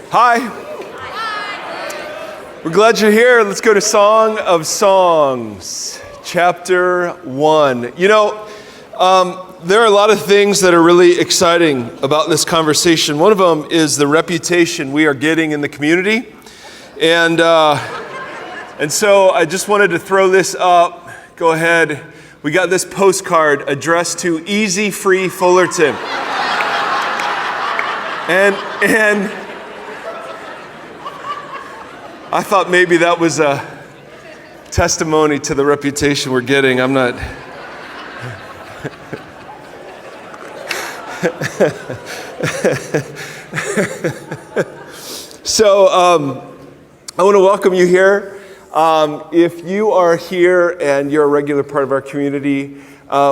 Hi. We're glad you're here. Let's go to Song of Songs, chapter 1. You know, there are a lot of things that are really exciting about this conversation. One of them is the reputation we are getting in the community. And so I just wanted to throw this up. Go ahead. We got this postcard addressed to Easy Free Fullerton. And I thought maybe that was a testimony to the reputation we're getting. I'm not. So I want to welcome you here. If you are here and you're a regular part of our community,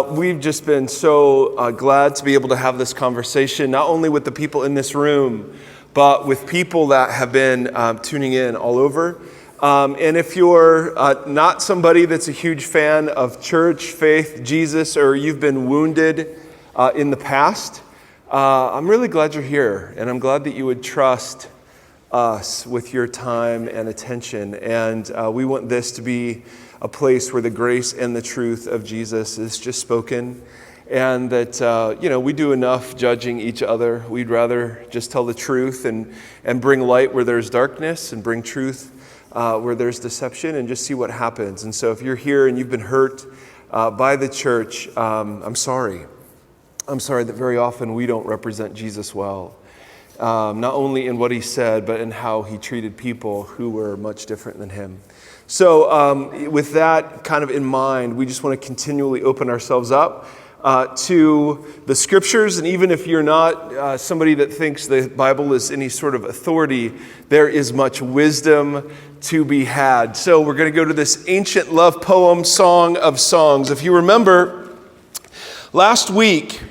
we've just been so glad to be able to have this conversation, not only with the people in this room, but with people that have been tuning in all over. And if you're not somebody that's a huge fan of church, faith, Jesus, or you've been wounded in the past, I'm really glad you're here. And I'm glad that you would trust us with your time and attention. And we want this to be a place where the grace and the truth of Jesus is just spoken. And that, we do enough judging each other. We'd rather just tell the truth and bring light where there's darkness and bring truth where there's deception and just see what happens. And so if you're here and you've been hurt by the church, I'm sorry. I'm sorry that very often we don't represent Jesus well. Not only in what he said, but in how he treated people who were much different than him. So with that kind of in mind, we just want to continually open ourselves up to the scriptures. And even if you're not somebody that thinks the Bible is any sort of authority, there is much wisdom to be had. So we're going to go to this ancient love poem, Song of Songs. If you remember, last week,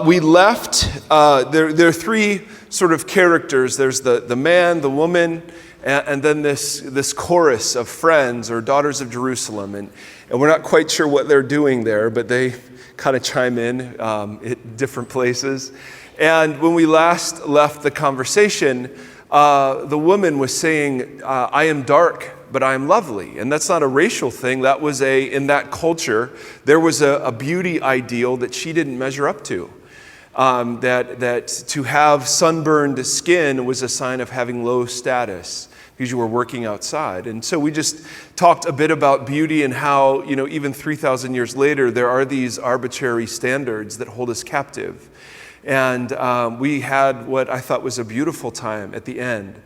we left, there are three sort of characters. There's the man, the woman, and then this chorus of friends or daughters of Jerusalem. And we're not quite sure what they're doing there, but they kind of chime in at different places. And when we last left the conversation, the woman was saying, I am dark, but I am lovely. And that's not a racial thing. That was in that culture, there was a beauty ideal that she didn't measure up to. That to have sunburned skin was a sign of having low status because you were working outside. And so we just talked a bit about beauty and how, even 3,000 years later, there are these arbitrary standards that hold us captive. And we had what I thought was a beautiful time at the end,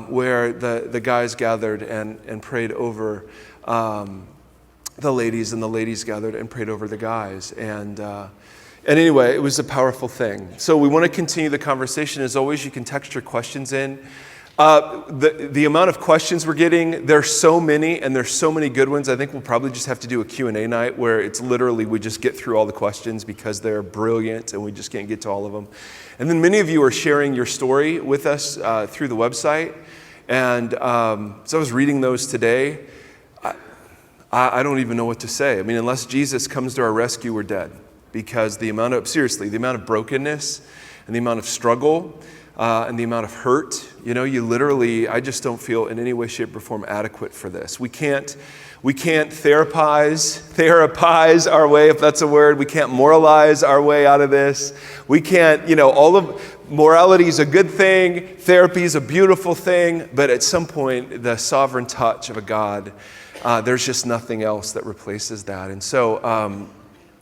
where the guys gathered and prayed over the ladies, and the ladies gathered and prayed over the guys. And anyway, it was a powerful thing. So we want to continue the conversation. As always, you can text your questions in. The amount of questions we're getting, there's so many, and there's so many good ones. I think we'll probably just have to do a Q&A night where it's literally we just get through all the questions because they're brilliant and we just can't get to all of them. And then many of you are sharing your story with us through the website. And so I was reading those today. I don't even know what to say. I mean, unless Jesus comes to our rescue, we're dead. Because the amount of brokenness and the amount of struggle and the amount of hurt, I just don't feel in any way, shape, or form adequate for this. We can't therapize our way, if that's a word. We can't moralize our way out of this. We can't, all of morality is a good thing. Therapy is a beautiful thing. But at some point, the sovereign touch of a God, there's just nothing else that replaces that. And so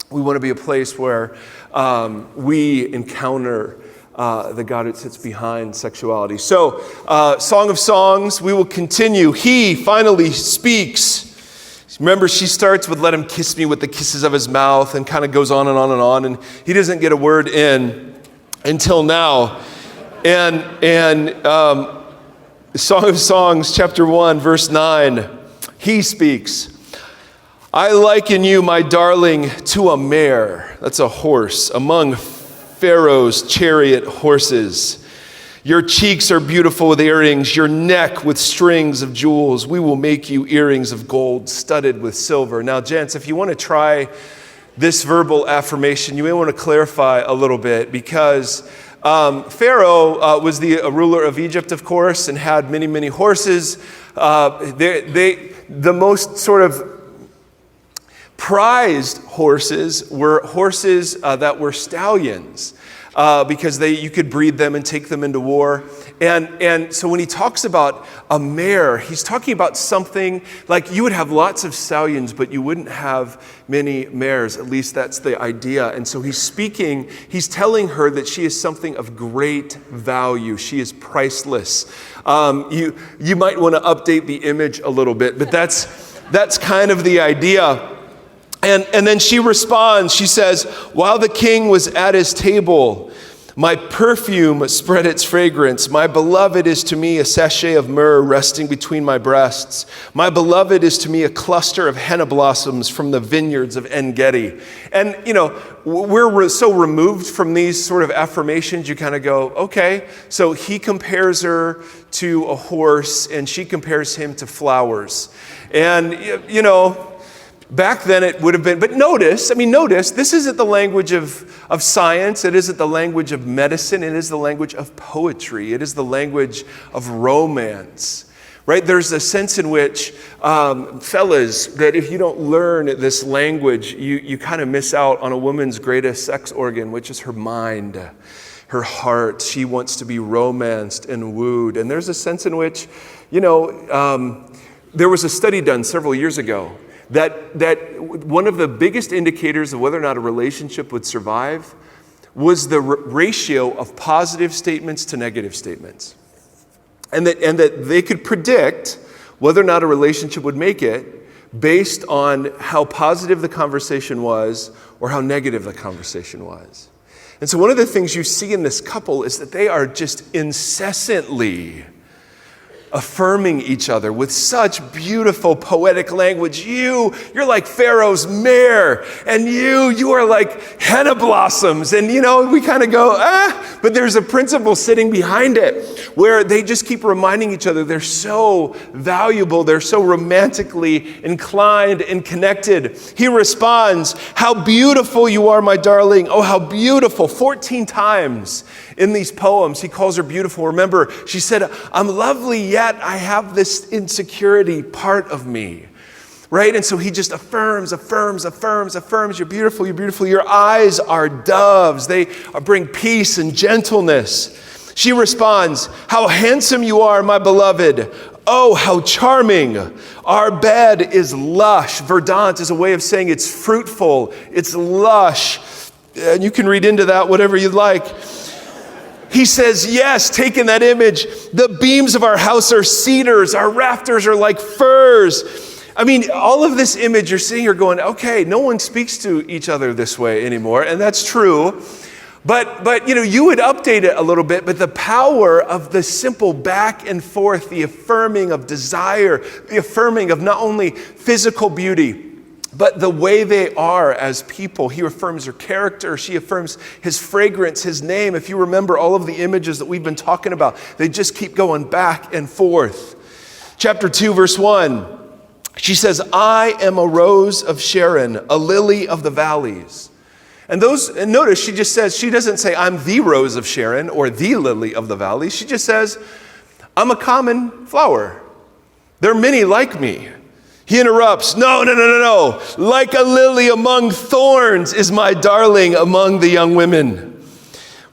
we want to be a place where we encounter the God who sits behind sexuality. So, Song of Songs, we will continue. He finally speaks. Remember, she starts with, let him kiss me with the kisses of his mouth, and kind of goes on and on and on. And he doesn't get a word in until now. And Song of Songs, chapter 1, verse 9, he speaks. I liken you, my darling, to a mare. That's a horse among Pharaoh's chariot horses. Your cheeks are beautiful with earrings, your neck with strings of jewels. We will make you earrings of gold studded with silver. Now, gents, if you want to try this verbal affirmation, you may want to clarify a little bit, because Pharaoh was the ruler of Egypt, of course, and had many, many horses. The most sort of prized horses were horses that were stallions, because you could breed them and take them into war. And so when he talks about a mare, he's talking about something like you would have lots of stallions, but you wouldn't have many mares. At least that's the idea. And so he's telling her that she is something of great value. She is priceless. You might want to update the image a little bit, but that's kind of the idea. And then she responds, she says, while the king was at his table, my perfume spread its fragrance. My beloved is to me a sachet of myrrh resting between my breasts. My beloved is to me a cluster of henna blossoms from the vineyards of En-Gedi. And, we're so removed from these sort of affirmations, you kind of go, okay, so he compares her to a horse and she compares him to flowers. And, back then it would have been, but notice, this isn't the language of science. It isn't the language of medicine. It is the language of poetry. It is the language of romance, right? There's a sense in which, fellas, that if you don't learn this language, you kind of miss out on a woman's greatest sex organ, which is her mind, her heart. She wants to be romanced and wooed. And there's a sense in which, there was a study done several years ago that one of the biggest indicators of whether or not a relationship would survive was the ratio of positive statements to negative statements. And that they could predict whether or not a relationship would make it based on how positive the conversation was or how negative the conversation was. And so one of the things you see in this couple is that they are just incessantly affirming each other with such beautiful poetic language. You're like Pharaoh's mare, and you are like henna blossoms. And we kind of go, but there's a principle sitting behind it where they just keep reminding each other they're so valuable, they're so romantically inclined and connected. He responds, how beautiful you are, my darling. Oh, how beautiful. 14 times in these poems, he calls her beautiful. Remember, she said, I'm lovely, yet I have this insecurity part of me, right? And so he just affirms. You're beautiful, you're beautiful. Your eyes are doves. They bring peace and gentleness. She responds, how handsome you are, my beloved. Oh, how charming. Our bed is lush. Verdant is a way of saying it's fruitful, it's lush. And you can read into that whatever you'd like. He says, yes, take in that image. The beams of our house are cedars. Our rafters are like firs. All of this image, you're sitting here going, okay, no one speaks to each other this way anymore. And that's true. But you would update it a little bit. But the power of the simple back and forth, the affirming of desire, the affirming of not only physical beauty, but the way they are as people. He affirms her character. She affirms his fragrance, his name. If you remember all of the images that we've been talking about, they just keep going back and forth. Chapter 2, verse 1, she says, I am a rose of Sharon, a lily of the valleys. And notice she just says, she doesn't say, I'm the rose of Sharon or the lily of the valleys. She just says, I'm a common flower. There are many like me. He interrupts, no. Like a lily among thorns is my darling among the young women.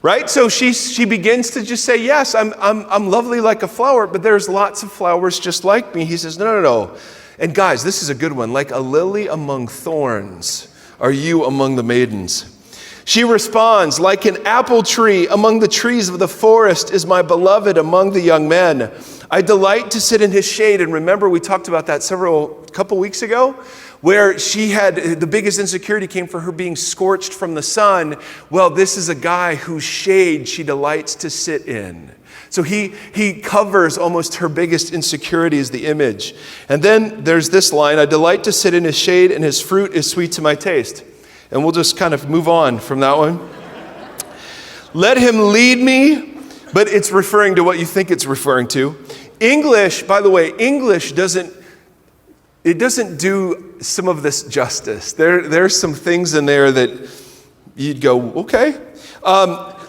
Right? So she begins to just say, yes, I'm lovely like a flower, but there's lots of flowers just like me. He says, no. And guys, this is a good one. Like a lily among thorns are you among the maidens. She responds, like an apple tree among the trees of the forest is my beloved among the young men. I delight to sit in his shade. And remember, we talked about that couple weeks ago, where she had the biggest insecurity came for her being scorched from the sun. Well, this is a guy whose shade she delights to sit in. So he covers almost her biggest insecurity as the image. And then there's this line, I delight to sit in his shade and his fruit is sweet to my taste. And we'll just kind of move on from that one. Let him lead me, but it's referring to what you think it's referring to. English, by the way, English doesn't it doesn't do some of this justice. There's some things in there that you'd go, okay.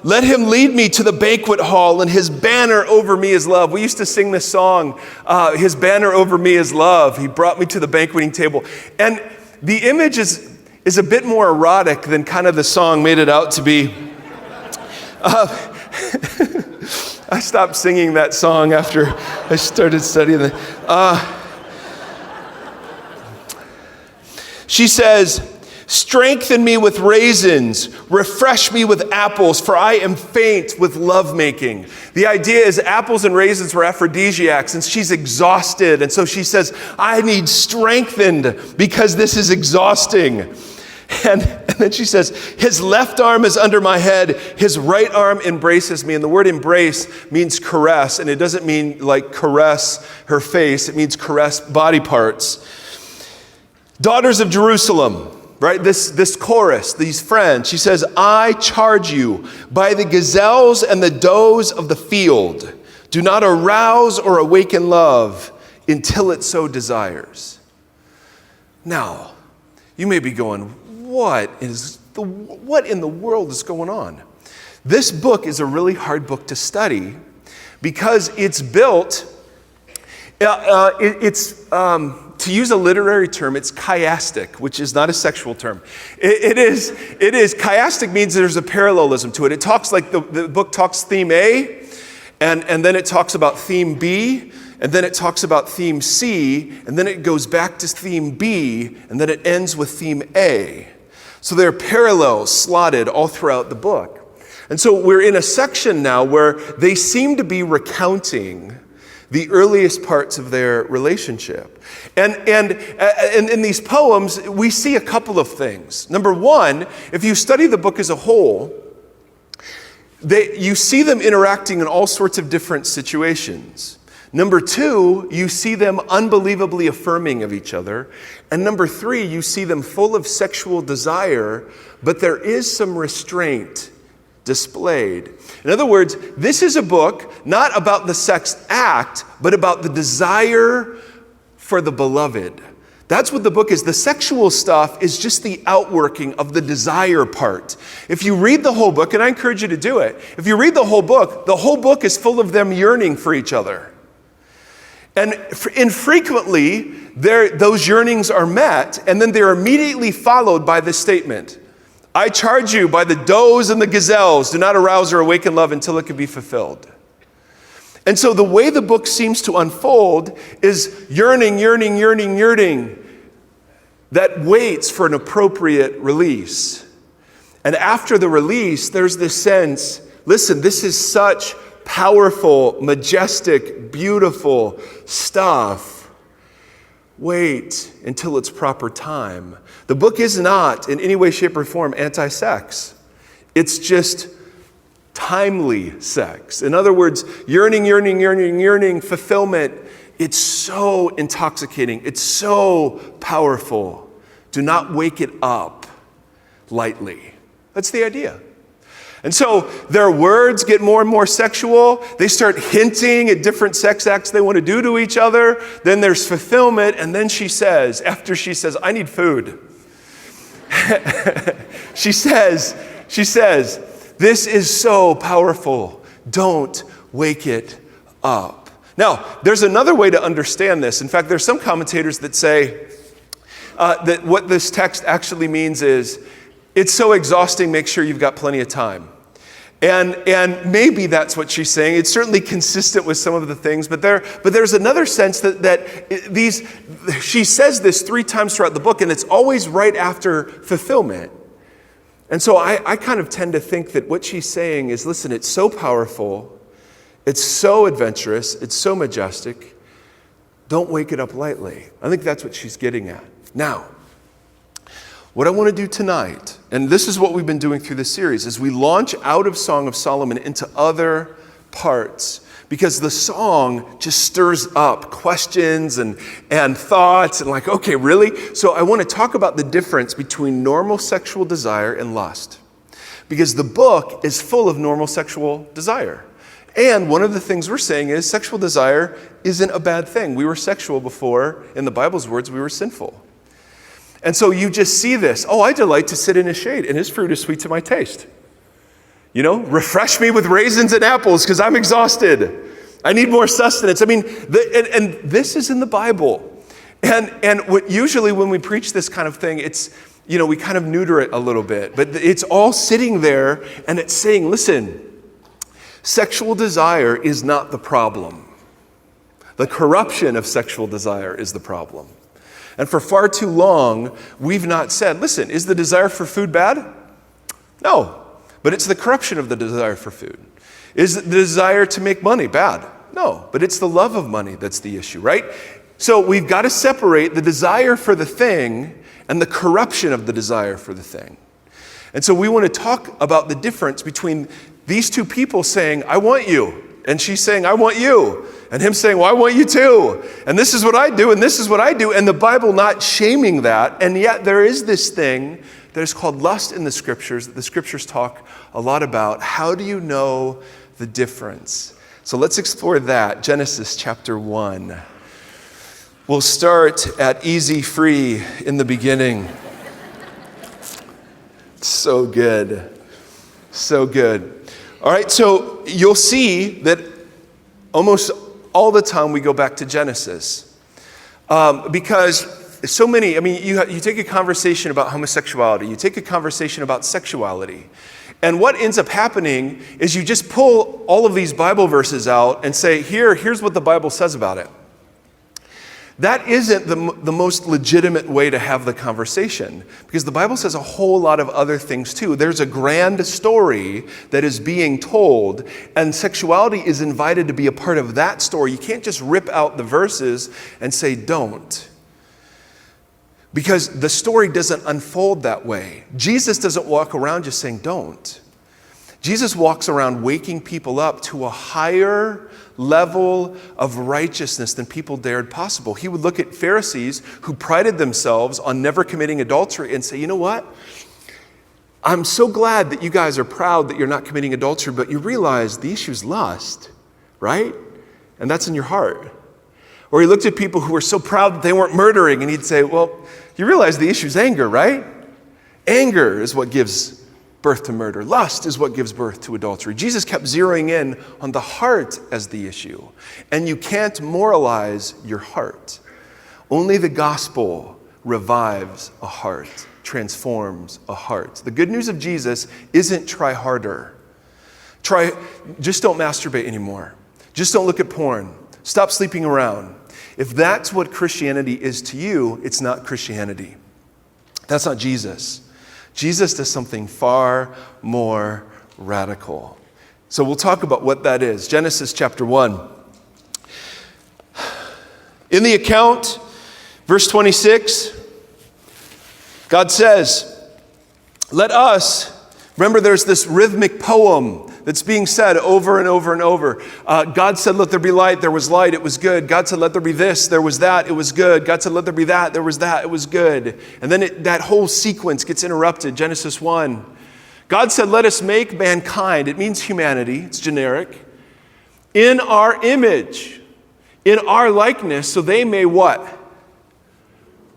Let him lead me to the banquet hall, and his banner over me is love. We used to sing this song, his banner over me is love. He brought me to the banqueting table. And the image is a bit more erotic than kind of the song made it out to be. I stopped singing that song after I started studying it. She says, strengthen me with raisins, refresh me with apples, for I am faint with lovemaking. The idea is apples and raisins were aphrodisiacs, and she's exhausted. And so she says, I need strengthened because this is exhausting. And then she says, his left arm is under my head, his right arm embraces me. And the word embrace means caress, and it doesn't mean like caress her face, it means caress body parts. Daughters of Jerusalem, right? This chorus, these friends, she says, I charge you by the gazelles and the does of the field, do not arouse or awaken love until it so desires. Now, you may be going, what in the world is going on? This book is a really hard book to study because it's built, to use a literary term, it's chiastic, which is not a sexual term. It is chiastic means there's a parallelism to it. It talks like the book talks theme A, and then it talks about theme B, and then it talks about theme C, and then it goes back to theme B, and then it ends with theme A. So there are parallels slotted all throughout the book. And so we're in a section now where they seem to be recounting the earliest parts of their relationship. And in these poems, we see a couple of things. Number one, if you study the book as a whole, you see them interacting in all sorts of different situations. Number two, you see them unbelievably affirming of each other. And number three, you see them full of sexual desire, but there is some restraint displayed. In other words, this is a book not about the sex act, but about the desire for the beloved. That's what the book is. The sexual stuff is just the outworking of the desire part. If you read the whole book, and I encourage you to do it, if you read the whole book is full of them yearning for each other. And infrequently, those yearnings are met, and then they're immediately followed by this statement. I charge you by the does and the gazelles, do not arouse or awaken love until it can be fulfilled. And so the way the book seems to unfold is yearning that waits for an appropriate release. And after the release, there's this sense, listen, this is such powerful, majestic, beautiful stuff. Wait until it's proper time. The book is not in any way, shape, or form anti-sex. It's just timely sex. In other words, yearning, fulfillment. It's so intoxicating. It's so powerful. Do not wake it up lightly. That's the idea. And so their words get more and more sexual. They start hinting at different sex acts they want to do to each other. Then there's fulfillment. And then after she says, I need food. she says, this is so powerful. Don't wake it up. Now, there's another way to understand this. In fact, there's some commentators that say that what this text actually means is, it's so exhausting, make sure you've got plenty of time. And maybe that's what she's saying. It's certainly consistent with some of the things, but there's another sense that she says this 3 times throughout the book, and it's always right after fulfillment. And so I kind of tend to think that what she's saying is, listen, it's so powerful, it's so adventurous, it's so majestic, don't wake it up lightly. I think that's what she's getting at. Now, what I want to do tonight, and this is what we've been doing through this series, is we launch out of Song of Solomon into other parts, because the song just stirs up questions and thoughts and like, okay, really? So I want to talk about the difference between normal sexual desire and lust, because the book is full of normal sexual desire. And one of the things we're saying is sexual desire isn't a bad thing. We were sexual before, in the Bible's words, we were sinful. And so you just see this. Oh, I delight to sit in his shade, and his fruit is sweet to my taste. Refresh me with raisins and apples because I'm exhausted. I need more sustenance. I mean, and this is in the Bible. And usually when we preach this kind of thing, it's, we kind of neuter it a little bit. But it's all sitting there, and it's saying, listen, sexual desire is not the problem. The corruption of sexual desire is the problem. And for far too long, we've not said, listen, is the desire for food bad? No, but it's the corruption of the desire for food. Is the desire to make money bad? No, but it's the love of money that's the issue, right? So we've got to separate the desire for the thing and the corruption of the desire for the thing. And so we want to talk about the difference between these two people saying, I want you, and she's saying, I want you, and him saying, well, I want you too, and this is what I do, and this is what I do, and the Bible not shaming that, and yet there is this thing that is called lust in the Scriptures, that the Scriptures talk a lot about. How do you know the difference? So let's explore that. Genesis chapter 1. We'll start at easy free in the beginning. So good. So good. All right, so you'll see that almost all the time we go back to Genesis. Because so many, you take a conversation about homosexuality, you take a conversation about sexuality, and what ends up happening is you just pull all of these Bible verses out and say, here's what the Bible says about it. That isn't the most legitimate way to have the conversation, because the Bible says a whole lot of other things too. There's a grand story that is being told, and sexuality is invited to be a part of that story. You can't just rip out the verses and say, don't. Because the story doesn't unfold that way. Jesus doesn't walk around just saying, don't. Jesus walks around waking people up to a higher level of righteousness than people dared possible. He would look at Pharisees who prided themselves on never committing adultery and say, you know what? I'm so glad that you guys are proud that you're not committing adultery, but you realize the issue is lust, right? And that's in your heart. Or he looked at people who were so proud that they weren't murdering, and he'd say, well, you realize the issue is anger, right? Anger is what gives birth to murder. Lust is what gives birth to adultery. Jesus kept zeroing in on the heart as the issue. And you can't moralize your heart. Only the gospel revives a heart, transforms a heart. The good news of Jesus isn't try harder. Just don't masturbate anymore. Just don't look at porn. Stop sleeping around. If that's what Christianity is to you, it's not Christianity. That's not Jesus. Jesus does something far more radical. So we'll talk about what that is. Genesis chapter 1. In the account, verse 26, God says, let us, remember there's this rhythmic poem that's being said over and over and over. God said, let there be light. There was light. It was good. God said, let there be this. There was that. It was good. God said, let there be that. There was that. It was good. And then that whole sequence gets interrupted. Genesis 1. God said, let us make mankind. It means humanity. It's generic. In our image, in our likeness, so they may what?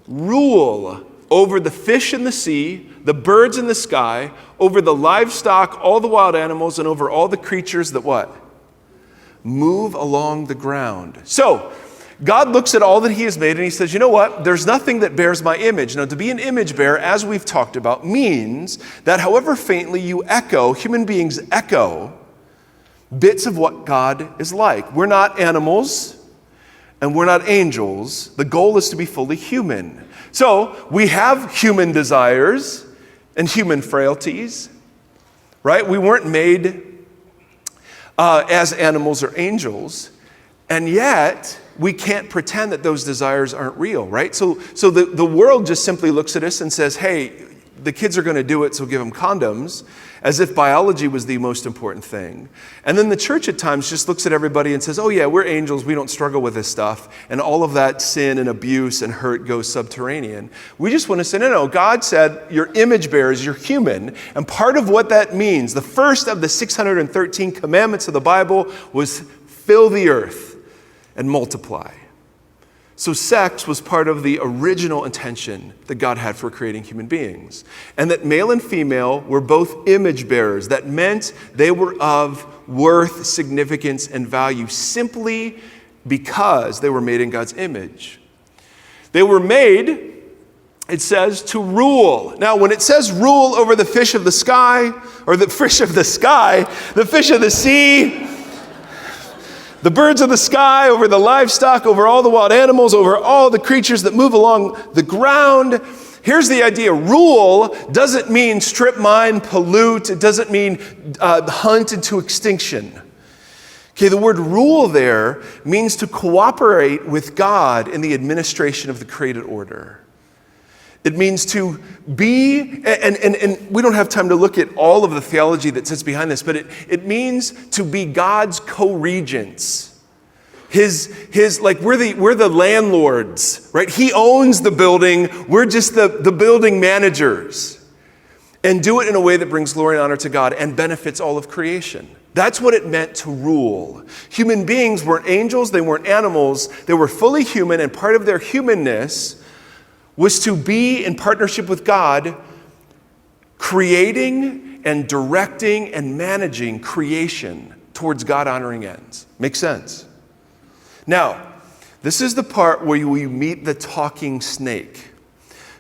Rule over the fish in the sea, the birds in the sky, over the livestock, all the wild animals, and over all the creatures that what? Move along the ground. So, God looks at all that he has made and he says, you know what? There's nothing that bears my image. Now, to be an image bearer, as we've talked about, means that however faintly you echo, human beings echo bits of what God is like. We're not animals and we're not angels. The goal is to be fully human. So we have human desires and human frailties, right? We weren't made as animals or angels, and yet we can't pretend that those desires aren't real, right? So the world just simply looks at us and says, hey, the kids are going to do it, so give them condoms, as if biology was the most important thing. And then the church at times just looks at everybody and says, oh yeah, we're angels, we don't struggle with this stuff, and all of that sin and abuse and hurt goes subterranean. We just want to say, no, God said you're image bearers, you're human, and part of what that means, the first of the 613 commandments of the Bible was fill the earth and multiply. So sex was part of the original intention that God had for creating human beings. And that male and female were both image bearers. That meant they were of worth, significance, and value simply because they were made in God's image. They were made, it says, to rule. Now, when it says rule over the fish of the sky, or the fish of the sky, the fish of the sea, the birds of the sky, over the livestock, over all the wild animals, over all the creatures that move along the ground. Here's the idea. Rule doesn't mean strip mine, pollute. It doesn't mean hunt into extinction. Okay, the word rule there means to cooperate with God in the administration of the created order. It means to be, and we don't have time to look at all of the theology that sits behind this, but it means to be God's co-regents. His like we're the landlords, right? He owns the building, we're just the building managers. And do it in a way that brings glory and honor to God and benefits all of creation. That's what it meant to rule. Human beings weren't angels, they weren't animals, they were fully human, and part of their humanness was to be in partnership with God, creating and directing and managing creation towards God-honoring ends. Makes sense? Now, this is the part where we meet the talking snake.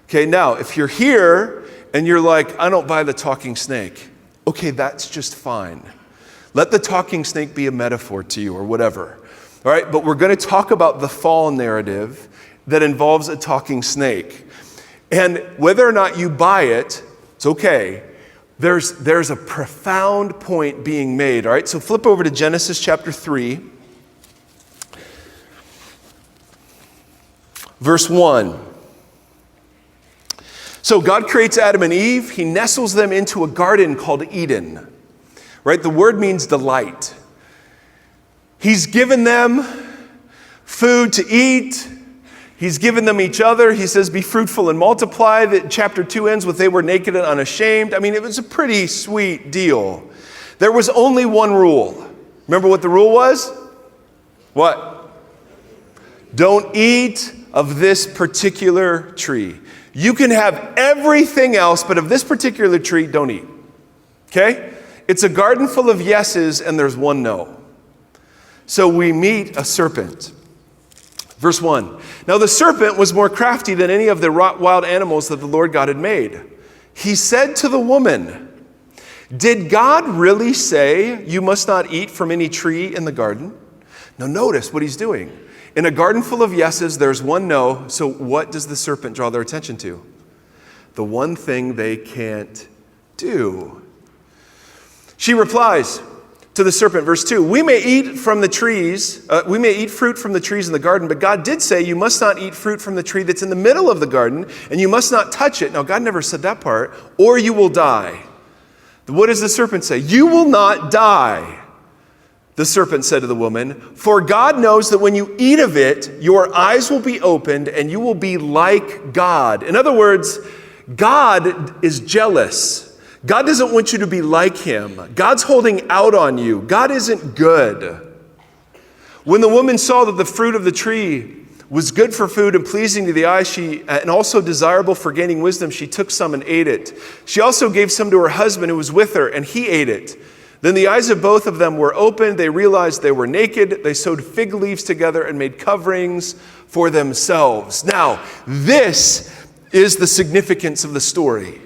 Okay, now, if you're here and you're like, I don't buy the talking snake, okay, that's just fine. Let the talking snake be a metaphor to you or whatever. All right, but we're going to talk about the fall narrative that involves a talking snake. And whether or not you buy it, it's okay. There's a profound point being made, all right? So flip over to Genesis chapter 3, verse 1. So God creates Adam and Eve. He nestles them into a garden called Eden, right? The word means delight. He's given them food to eat. He's given them each other. He says, be fruitful and multiply. That chapter 2 ends with they were naked and unashamed. I mean, it was a pretty sweet deal. There was only one rule. Remember what the rule was? What? Don't eat of this particular tree. You can have everything else, but of this particular tree, don't eat. Okay? It's a garden full of yeses, and there's one no. So we meet a serpent. Verse 1. Now the serpent was more crafty than any of the wild animals that the Lord God had made. He said to the woman, did God really say you must not eat from any tree in the garden? Now notice what he's doing. In a garden full of yeses, there's one no. So what does the serpent draw their attention to? The one thing they can't do. She replies to the serpent, verse 2, we may eat from the trees, we may eat fruit from the trees in the garden, but God did say you must not eat fruit from the tree that's in the middle of the garden, and you must not touch it. Now, God never said that part, or you will die. What does the serpent say? You will not die, the serpent said to the woman, for God knows that when you eat of it, your eyes will be opened, and you will be like God. In other words, God is jealous. God doesn't want you to be like him. God's holding out on you. God isn't good. When the woman saw that the fruit of the tree was good for food and pleasing to the eye, and also desirable for gaining wisdom, she took some and ate it. She also gave some to her husband who was with her, and he ate it. Then the eyes of both of them were opened. They realized they were naked. They sewed fig leaves together and made coverings for themselves. Now, this is the significance of the story.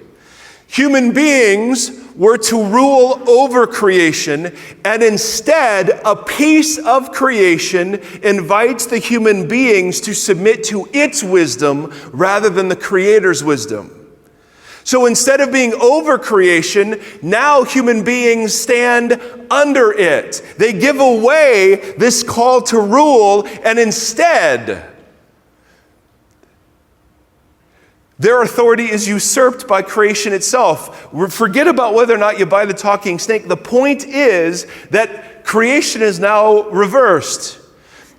Human beings were to rule over creation, and instead, a piece of creation invites the human beings to submit to its wisdom rather than the Creator's wisdom. So instead of being over creation, now human beings stand under it. They give away this call to rule, and instead Their authority is usurped by creation itself. Forget about whether or not you buy the talking snake. The point is that creation is now reversed.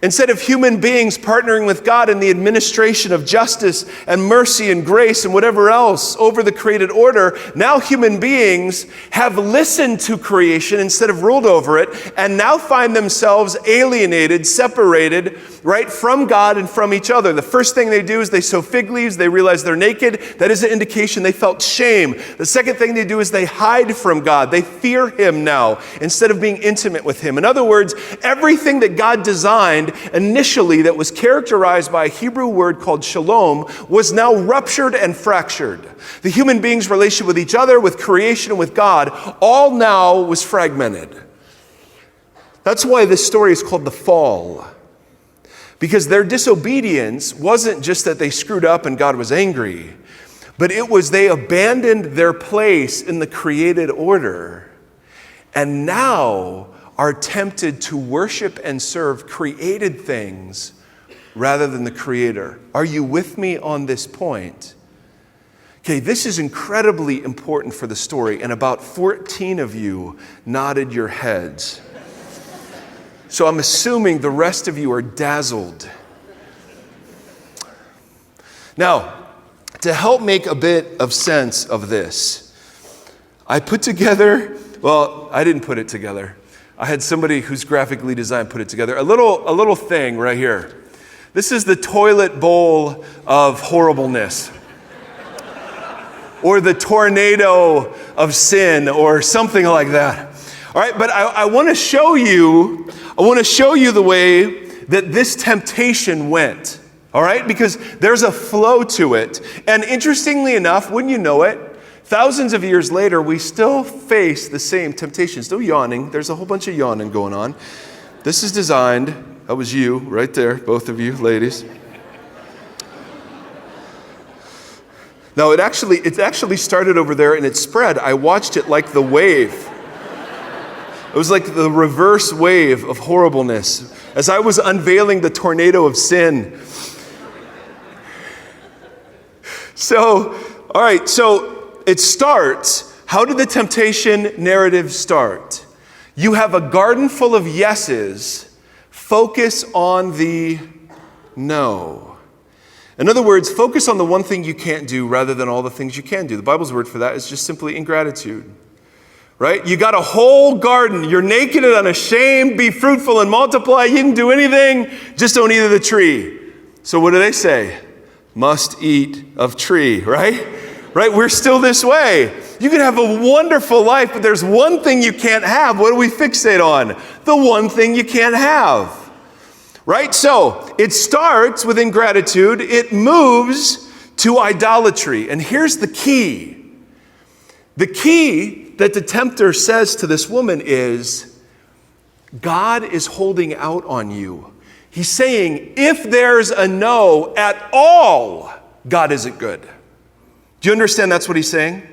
Instead of human beings partnering with God in the administration of justice and mercy and grace and whatever else over the created order, now human beings have listened to creation instead of ruled over it, and now find themselves alienated, separated, right, from God and from each other. The first thing they do is they sow fig leaves. They realize they're naked. That is an indication they felt shame. The second thing they do is they hide from God. They fear him now instead of being intimate with him. In other words, everything that God designed initially that was characterized by a Hebrew word called shalom was now ruptured and fractured. The human being's relationship with each other, with creation, and with God, all now was fragmented. That's why this story is called the fall. Because their disobedience wasn't just that they screwed up and God was angry, but it was they abandoned their place in the created order and now are tempted to worship and serve created things rather than the Creator. Are you with me on this point? Okay, this is incredibly important for the story, and about 14 of you nodded your heads. So I'm assuming the rest of you are dazzled. Now, to help make a bit of sense of this, I put together, well, I didn't put it together. I had somebody who's graphically designed put it together. A little thing right here. This is the toilet bowl of horribleness. Or the tornado of sin, or something like that. All right, but I want to show you the way that this temptation went. All right, because there's a flow to it. And interestingly enough, wouldn't you know it, thousands of years later, we still face the same temptation. Still yawning. There's a whole bunch of yawning going on. This is designed, that was you right there, both of you ladies. Now, it actually started over there and it spread. I watched it like the wave. It was like the reverse wave of horribleness as I was unveiling the tornado of sin. So, all right, so it starts. How did the temptation narrative start? You have a garden full of yeses. Focus on the no. In other words, focus on the one thing you can't do rather than all the things you can do. The Bible's word for that is just simply ingratitude. Right? You got a whole garden. You're naked and unashamed. Be fruitful and multiply. You can do anything. Just don't eat of the tree. So what do they say? Must eat of tree, right? Right? We're still this way. You can have a wonderful life, but there's one thing you can't have. What do we fixate on? The one thing you can't have. Right? So it starts with ingratitude. It moves to idolatry. And here's the key. The key that the tempter says to this woman is, God is holding out on you. He's saying, if there's a no at all, God isn't good. Do you understand that's what he's saying?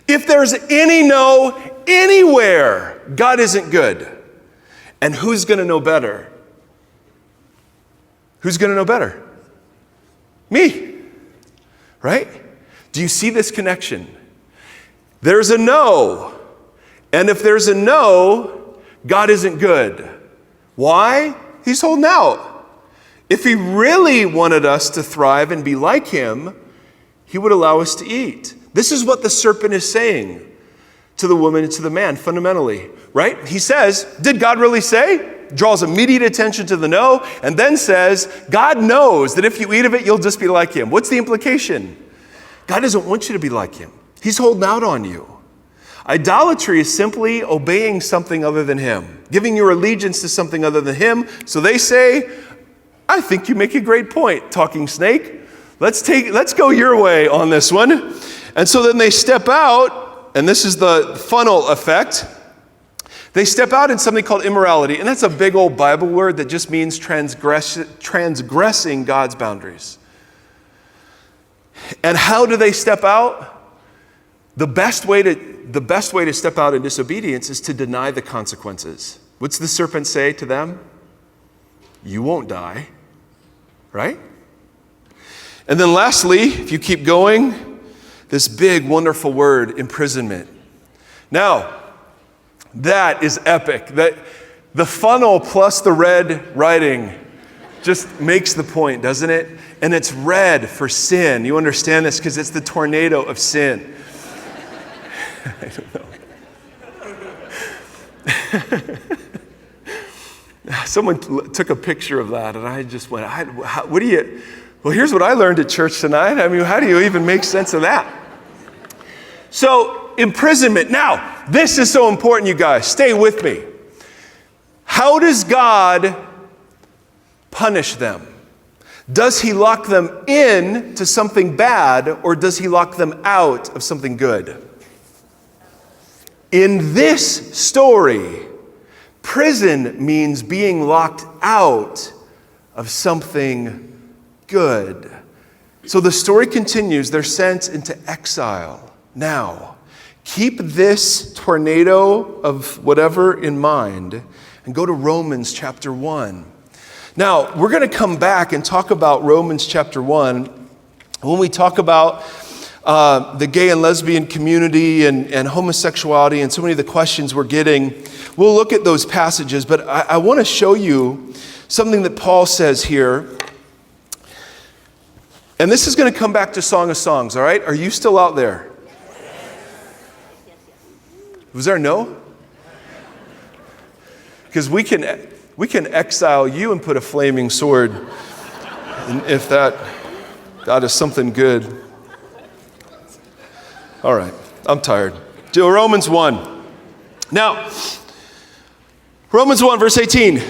If there's any no anywhere, God isn't good. And who's going to know better? Who's going to know better? Me. Right? Do you see this connection? There's a no. And if there's a no, God isn't good. Why? He's holding out. If he really wanted us to thrive and be like him, he would allow us to eat. This is what the serpent is saying to the woman and to the man, fundamentally. Right? He says, did God really say? Draws immediate attention to the no, and then says, God knows that if you eat of it, you'll just be like him. What's the implication? God doesn't want you to be like him. He's holding out on you. Idolatry is simply obeying something other than him, giving your allegiance to something other than him. So they say, I think you make a great point, talking snake. Let's go your way on this one. And so then they step out, and this is the funnel effect. They step out in something called immorality, and that's a big old Bible word that just means transgressing God's boundaries. And how do they step out? The best way to step out in disobedience is to deny the consequences. What's the serpent say to them? You won't die, right? And then lastly, if you keep going, this big, wonderful word, imprisonment. Now, that is epic. That the funnel plus the red writing just makes the point, doesn't it? And it's red for sin. You understand this because it's the tornado of sin. I don't know. Someone took a picture of that, and I just went, well, here's what I learned at church tonight. I mean, how do you even make sense of that? So, imprisonment. Now, this is so important, you guys. Stay with me. How does God punish them? Does he lock them in to something bad, or does he lock them out of something good? In this story, prison means being locked out of something good. So the story continues. They're sent into exile. Now, keep this tornado of whatever in mind and go to Romans chapter 1. Now, we're going to come back and talk about Romans chapter 1 when we talk about the gay and lesbian community and homosexuality and so many of the questions we're getting. We'll look at those passages, but I want to show you something that Paul says here. And this is going to come back to Song of Songs, all right? Are you still out there? Was there a no? Because we can exile you and put a flaming sword, and if that is something good. All right, I'm tired. Do Romans 1. Now, Romans 1, verse 18.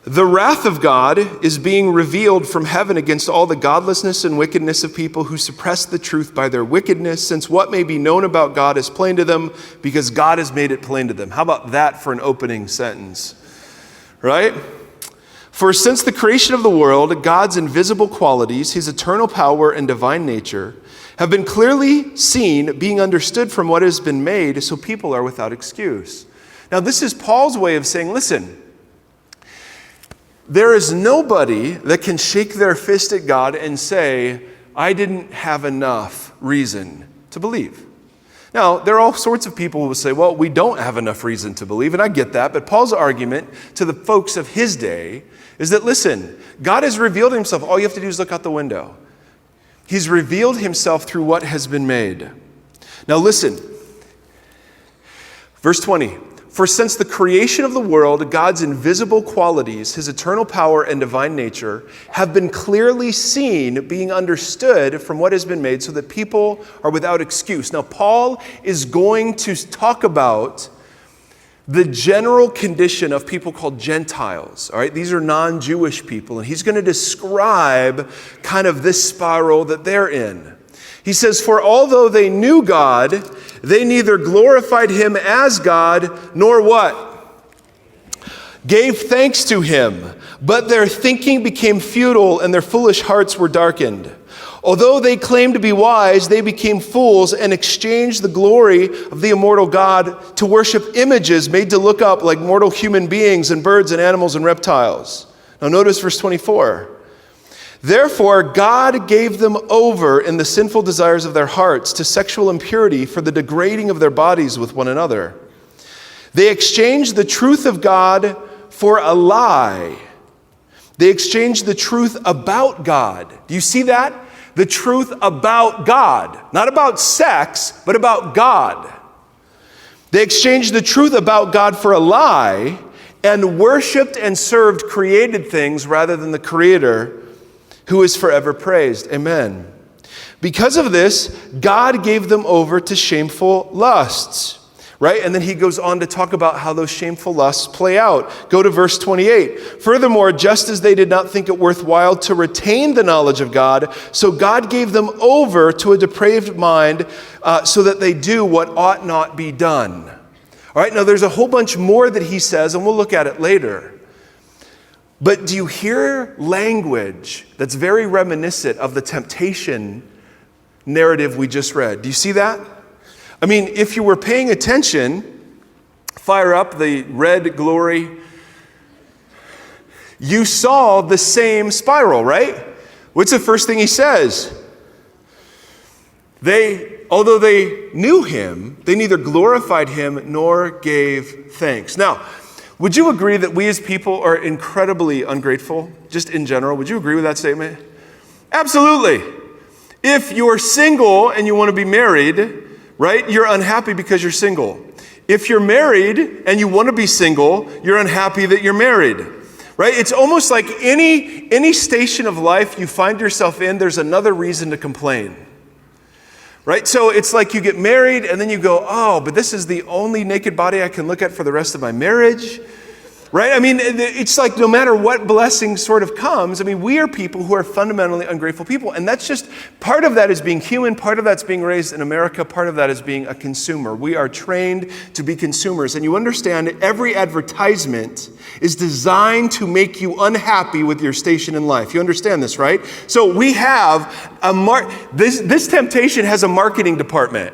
The wrath of God is being revealed from heaven against all the godlessness and wickedness of people who suppress the truth by their wickedness, since what may be known about God is plain to them, because God has made it plain to them. How about that for an opening sentence? Right? For since the creation of the world, God's invisible qualities, his eternal power and divine nature, have been clearly seen, being understood from what has been made, so people are without excuse. Now, this is Paul's way of saying, listen, there is nobody that can shake their fist at God and say, I didn't have enough reason to believe. Now, there are all sorts of people who will say, well, we don't have enough reason to believe, and I get that, but Paul's argument to the folks of his day is that, listen, God has revealed himself. All you have to do is look out the window. He's revealed himself through what has been made. Now listen, verse 20. For since the creation of the world, God's invisible qualities, his eternal power and divine nature, have been clearly seen, being understood from what has been made, so that people are without excuse. Now, Paul is going to talk about the general condition of people called Gentiles. All right, these are non-Jewish people, and he's going to describe kind of this spiral that they're in. He says, for although they knew God, they neither glorified him as God, nor what? Gave thanks to him. But their thinking became futile, and their foolish hearts were darkened. Although they claimed to be wise, they became fools and exchanged the glory of the immortal God to worship images made to look up like mortal human beings and birds and animals and reptiles. Now notice verse 24. Therefore, God gave them over in the sinful desires of their hearts to sexual impurity for the degrading of their bodies with one another. They exchanged the truth of God for a lie. They exchanged the truth about God. Do you see that? The truth about God. Not about sex, but about God. They exchanged the truth about God for a lie and worshiped and served created things rather than the Creator, who is forever praised. Amen. Because of this, God gave them over to shameful lusts. Right? And then he goes on to talk about how those shameful lusts play out. Go to verse 28. Furthermore, just as they did not think it worthwhile to retain the knowledge of God, so God gave them over to a depraved mind so that they do what ought not be done. All right, now there's a whole bunch more that he says, and we'll look at it later. But do you hear language that's very reminiscent of the temptation narrative we just read? Do you see that? I mean, if you were paying attention, fire up the red glory. You saw the same spiral, right? What's the first thing he says? Although they knew him, they neither glorified him nor gave thanks. Now, would you agree that we as people are incredibly ungrateful, just in general? Would you agree with that statement? Absolutely. If you're single and you want to be married, right, you're unhappy because you're single. If you're married and you want to be single, you're unhappy that you're married, right? It's almost like any station of life you find yourself in, there's another reason to complain, right? So it's like you get married and then you go, oh, but this is the only naked body I can look at for the rest of my marriage. Right? I mean, it's like no matter what blessing sort of comes, I mean, we are people who are fundamentally ungrateful people. And that's just, part of that is being human, part of that's being raised in America, part of that is being a consumer. We are trained to be consumers. And you understand every advertisement is designed to make you unhappy with your station in life. You understand this, right? So we have this temptation has a marketing department.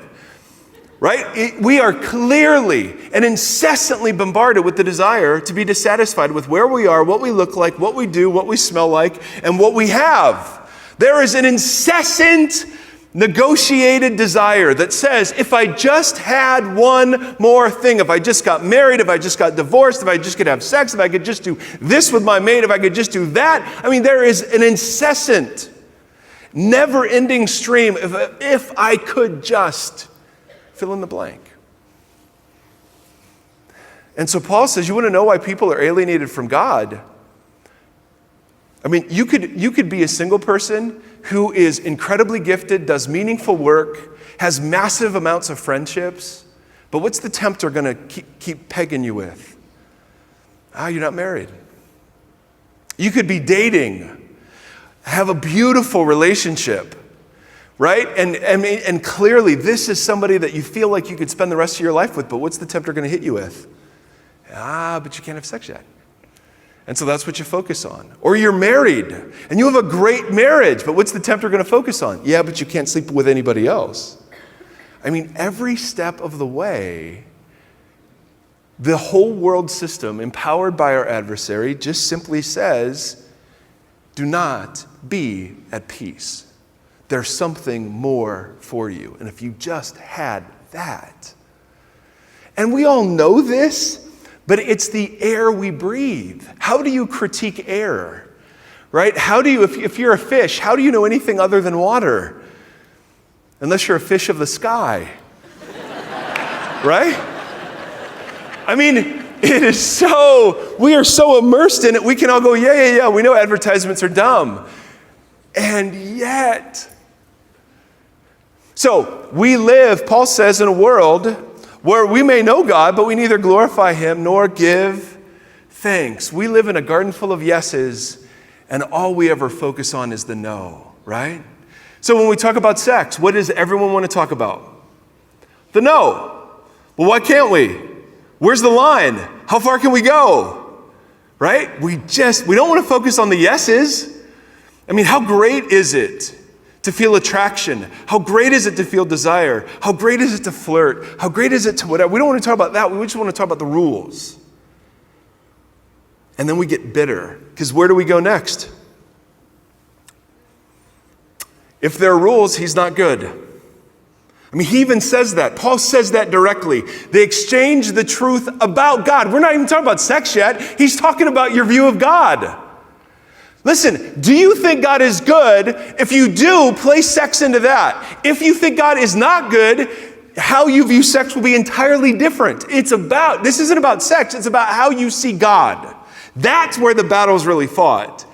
Right? We are clearly and incessantly bombarded with the desire to be dissatisfied with where we are, what we look like, what we do, what we smell like, and what we have. There is an incessant negotiated desire that says, if I just had one more thing, if I just got married, if I just got divorced, if I just could have sex, if I could just do this with my mate, if I could just do that. I mean, there is an incessant, never-ending stream of if I could just fill in the blank. And so Paul says, you want to know why people are alienated from God? I mean, you could be a single person who is incredibly gifted, does meaningful work, has massive amounts of friendships, but what's the tempter going to keep pegging you with? You're not married. You could be dating, have a beautiful relationship, right? And clearly, this is somebody that you feel like you could spend the rest of your life with, but what's the tempter going to hit you with? But you can't have sex yet. And so that's what you focus on. Or you're married, and you have a great marriage, but what's the tempter going to focus on? Yeah, but you can't sleep with anybody else. I mean, every step of the way, the whole world system, empowered by our adversary, just simply says, do not be at peace. There's something more for you. And if you just had that. And we all know this, but it's the air we breathe. How do you critique air? Right? How do you, if you're a fish, how do you know anything other than water? Unless you're a fish of the sky. Right? I mean, we are so immersed in it, we can all go, yeah, we know advertisements are dumb. And yet, so we live, Paul says, in a world where we may know God, but we neither glorify him nor give thanks. We live in a garden full of yeses, and all we ever focus on is the no, right? So when we talk about sex, what does everyone want to talk about? The no. Well, why can't we? Where's the line? How far can we go? Right? We don't want to focus on the yeses. I mean, how great is it to feel attraction? How great is it to feel desire? How great is it to flirt? How great is it to whatever? We don't want to talk about that. We just want to talk about the rules. And then we get bitter, because where do we go next? If there are rules, he's not good. I mean, he even says that. Paul says that directly. They exchange the truth about God. We're not even talking about sex yet. He's talking about your view of God. Listen, do you think God is good? If you do, place sex into that. If you think God is not good, how you view sex will be entirely different. This isn't about sex, it's about how you see God. That's where the battle is really fought.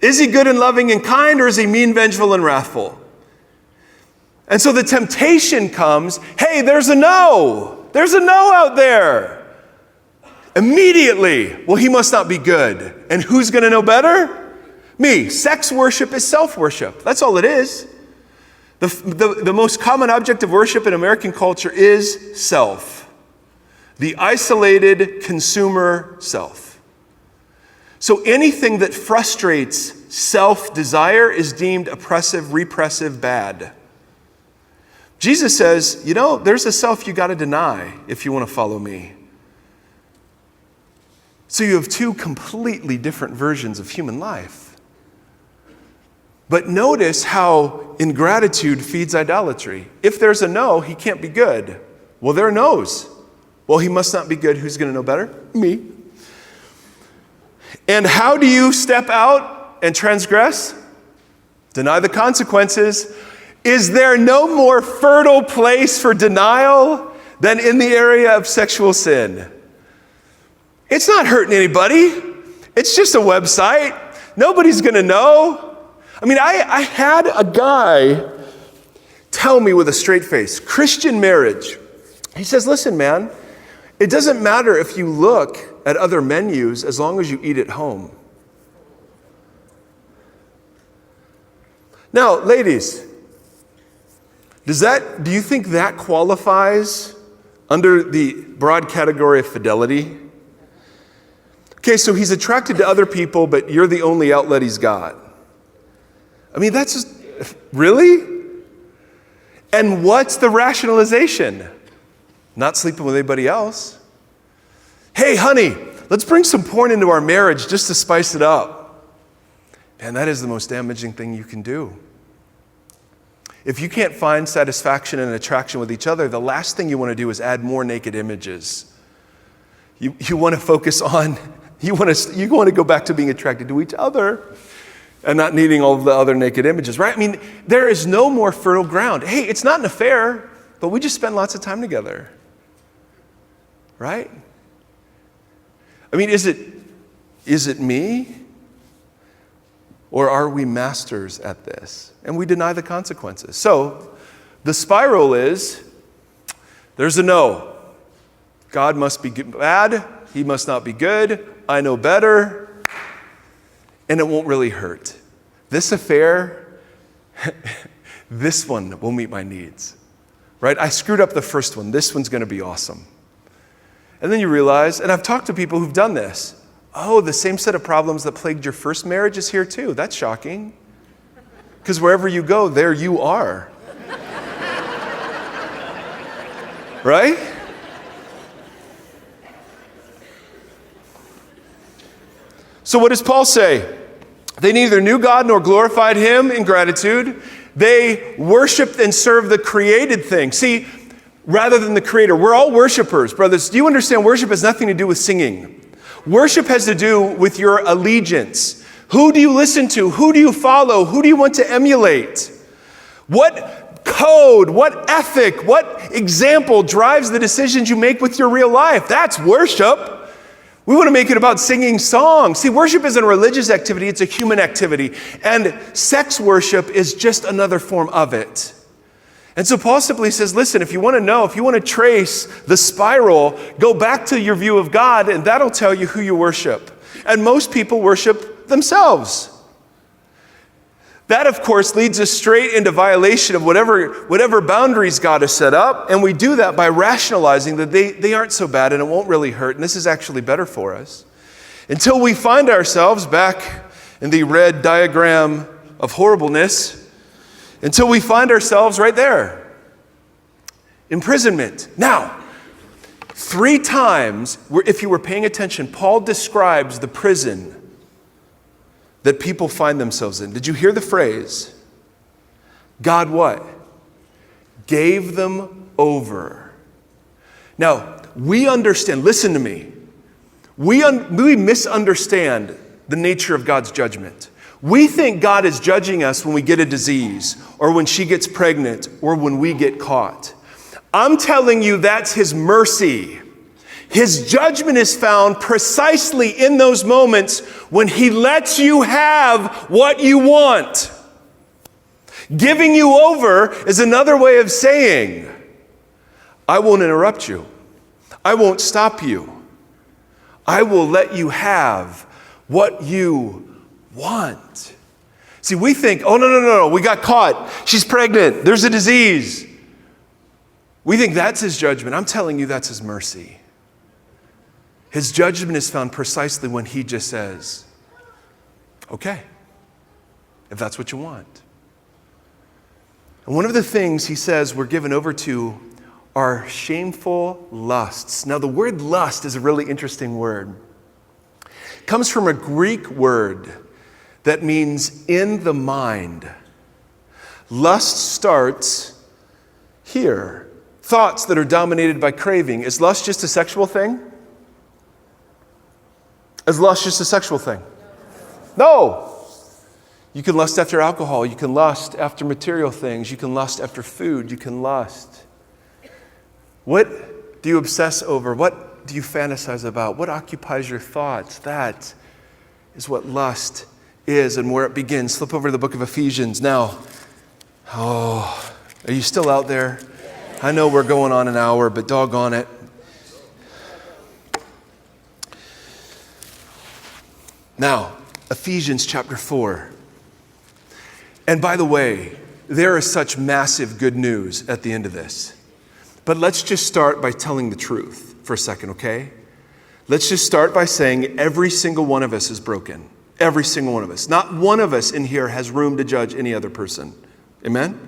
Is he good and loving and kind, or is he mean, vengeful, and wrathful? And so the temptation comes, hey, there's a no. There's a no out there. Immediately, well, he must not be good. And who's going to know better? Me. Sex worship is self-worship. That's all it is. The most common object of worship in American culture is self. The isolated consumer self. So anything that frustrates self-desire is deemed oppressive, repressive, bad. Jesus says, there's a self you got to deny if you want to follow me. So you have two completely different versions of human life. But notice how ingratitude feeds idolatry. If there's a no, he can't be good. Well, there are no's. Well, he must not be good. Who's going to know better? Me. And how do you step out and transgress? Deny the consequences. Is there no more fertile place for denial than in the area of sexual sin? It's not hurting anybody. It's just a website. Nobody's going to know. I mean, I had a guy tell me with a straight face, Christian marriage. He says, listen, man, it doesn't matter if you look at other menus as long as you eat at home. Now, ladies, do you think that qualifies under the broad category of fidelity? Okay, so he's attracted to other people, but you're the only outlet he's got. I mean, that's just, really? And what's the rationalization? Not sleeping with anybody else. Hey, honey, let's bring some porn into our marriage just to spice it up. And that is the most damaging thing you can do. If you can't find satisfaction and attraction with each other, the last thing you want to do is add more naked images. You want to focus on, you want to go back to being attracted to each other and not needing all of the other naked images, right? I mean, there is no more fertile ground. Hey, it's not an affair, but we just spend lots of time together, right? I mean, is it me? Or are we masters at this? And we deny the consequences. So the spiral is, there's a no. God must be bad. He must not be good. I know better. And it won't really hurt. This affair, this one will meet my needs. Right? I screwed up the first one. This one's going to be awesome. And then you realize, and I've talked to people who've done this, oh, the same set of problems that plagued your first marriage is here too. That's shocking. Because wherever you go, there you are. Right? So what does Paul say? They neither knew God nor glorified him in gratitude. They worshiped and served the created thing. See, rather than the creator. We're all worshipers, brothers. Do you understand worship has nothing to do with singing? Worship has to do with your allegiance. Who do you listen to? Who do you follow? Who do you want to emulate? What code, what ethic, what example drives the decisions you make with your real life? That's worship. We want to make it about singing songs. See, worship isn't a religious activity, it's a human activity. And sex worship is just another form of it. And so Paul simply says, listen, if you want to know, if you want to trace the spiral, go back to your view of God, and that'll tell you who you worship. And most people worship themselves. That, of course, leads us straight into violation of whatever boundaries God has set up, and we do that by rationalizing that they aren't so bad and it won't really hurt, and this is actually better for us. Until we find ourselves back in the red diagram of horribleness, until we find ourselves right there. Imprisonment. Now, 3 times, if you were paying attention, Paul describes the prison that people find themselves in. Did you hear the phrase? God what? Gave them over. Now, we understand, listen to me. We misunderstand the nature of God's judgment. We think God is judging us when we get a disease, or when she gets pregnant, or when we get caught. I'm telling you that's His mercy. His judgment is found precisely in those moments when He lets you have what you want. Giving you over is another way of saying, I won't interrupt you. I won't stop you. I will let you have what you want. See, we think, oh, no, we got caught. She's pregnant. There's a disease. We think that's His judgment. I'm telling you that's His mercy. His judgment is found precisely when He just says, okay, if that's what you want. And one of the things He says we're given over to are shameful lusts. Now, the word lust is a really interesting word. comes from a Greek word that means in the mind. Lust starts here. Thoughts that are dominated by craving. Is lust just a sexual thing? Is lust just a sexual thing? No. You can lust after alcohol. You can lust after material things. You can lust after food. You can lust. What do you obsess over? What do you fantasize about? What occupies your thoughts? That is what lust is and where it begins. Flip over to the book of Ephesians now. Oh, are you still out there? I know we're going on an hour, but doggone it. Now, Ephesians chapter 4. And by the way, there is such massive good news at the end of this. But let's just start by telling the truth for a second, okay? Let's just start by saying every single one of us is broken. Every single one of us. Not one of us in here has room to judge any other person. Amen?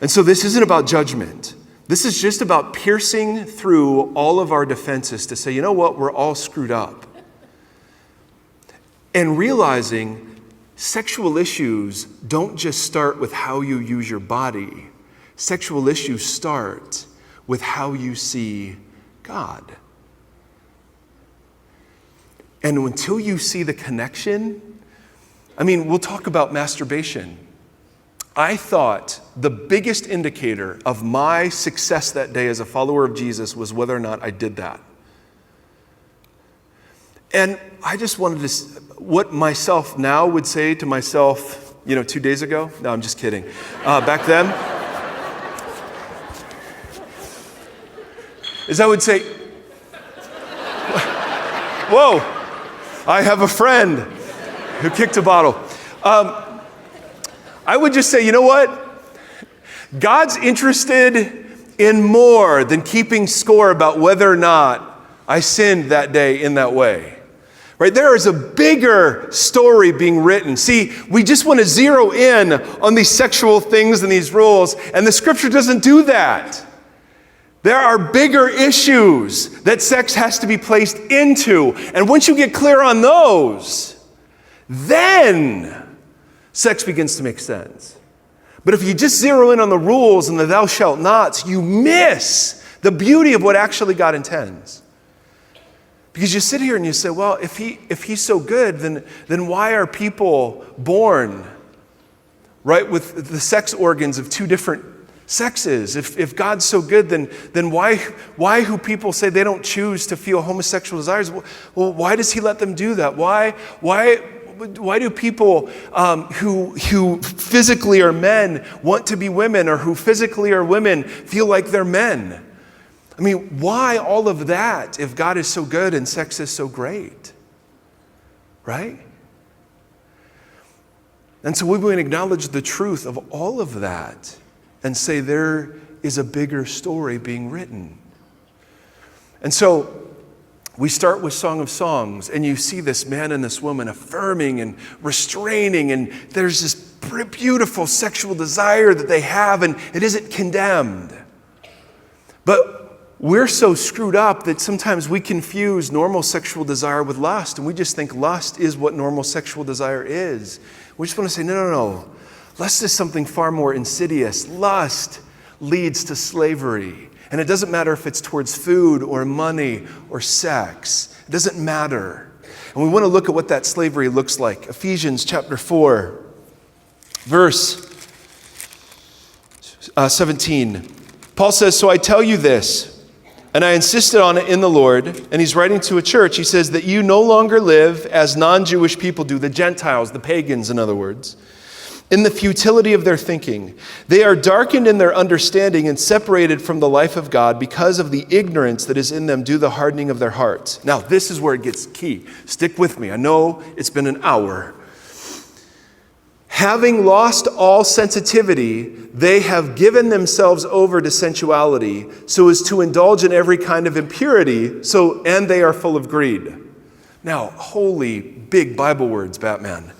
And so this isn't about judgment. This is just about piercing through all of our defenses to say, you know what, we're all screwed up. And realizing sexual issues don't just start with how you use your body. Sexual issues start with how you see God. And until you see the connection, we'll talk about masturbation. I thought the biggest indicator of my success that day as a follower of Jesus was whether or not I did that. And I just wanted to, what myself now would say to myself, 2 days ago? No, I'm just kidding. Back then, is I would say, whoa, I have a friend who kicked a bottle. I would just say, you know what? God's interested in more than keeping score about whether or not I sinned that day in that way. Right? There is a bigger story being written. See, we just want to zero in on these sexual things and these rules, and the scripture doesn't do that. There are bigger issues that sex has to be placed into, and once you get clear on those, then sex begins to make sense. But if you just zero in on the rules and the thou shalt nots, you miss the beauty of what actually God intends. Because you sit here and you say, well, if he's so good, then why are people born, right, with the sex organs of two different sexes? If God's so good, then why do people say they don't choose to feel homosexual desires? Well, why does he let them do that? Why do people who physically are men want to be women, or who physically are women feel like they're men? Why all of that if God is so good and sex is so great? Right? And so we want to acknowledge the truth of all of that and say there is a bigger story being written. And so we start with Song of Songs, and you see this man and this woman affirming and restraining, and there's this beautiful sexual desire that they have, and it isn't condemned. But we're so screwed up that sometimes we confuse normal sexual desire with lust, and we just think lust is what normal sexual desire is. We just want to say, no. Lust is something far more insidious. Lust leads to slavery. And it doesn't matter if it's towards food or money or sex. It doesn't matter. And we want to look at what that slavery looks like. Ephesians chapter 4, verse 17. Paul says, so I tell you this, and I insisted on it in the Lord, and he's writing to a church. He says that you no longer live as non-Jewish people do, the Gentiles, the pagans, in other words, in the futility of their thinking. They are darkened in their understanding and separated from the life of God because of the ignorance that is in them due to the hardening of their hearts. Now, this is where it gets key. Stick with me. I know it's been an hour. Having lost all sensitivity, they have given themselves over to sensuality so as to indulge in every kind of impurity, and they are full of greed. Now, holy big Bible words, Batman.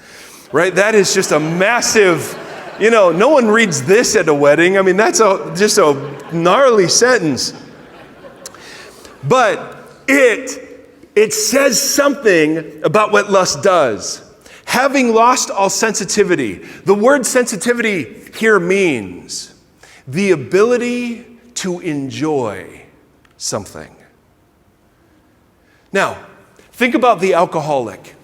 Right? That is just a massive, no one reads this at a wedding. That's just a gnarly sentence. But it it says something about what lust does. Having lost all sensitivity. The word sensitivity here means the ability to enjoy something. Now, think about the alcoholic.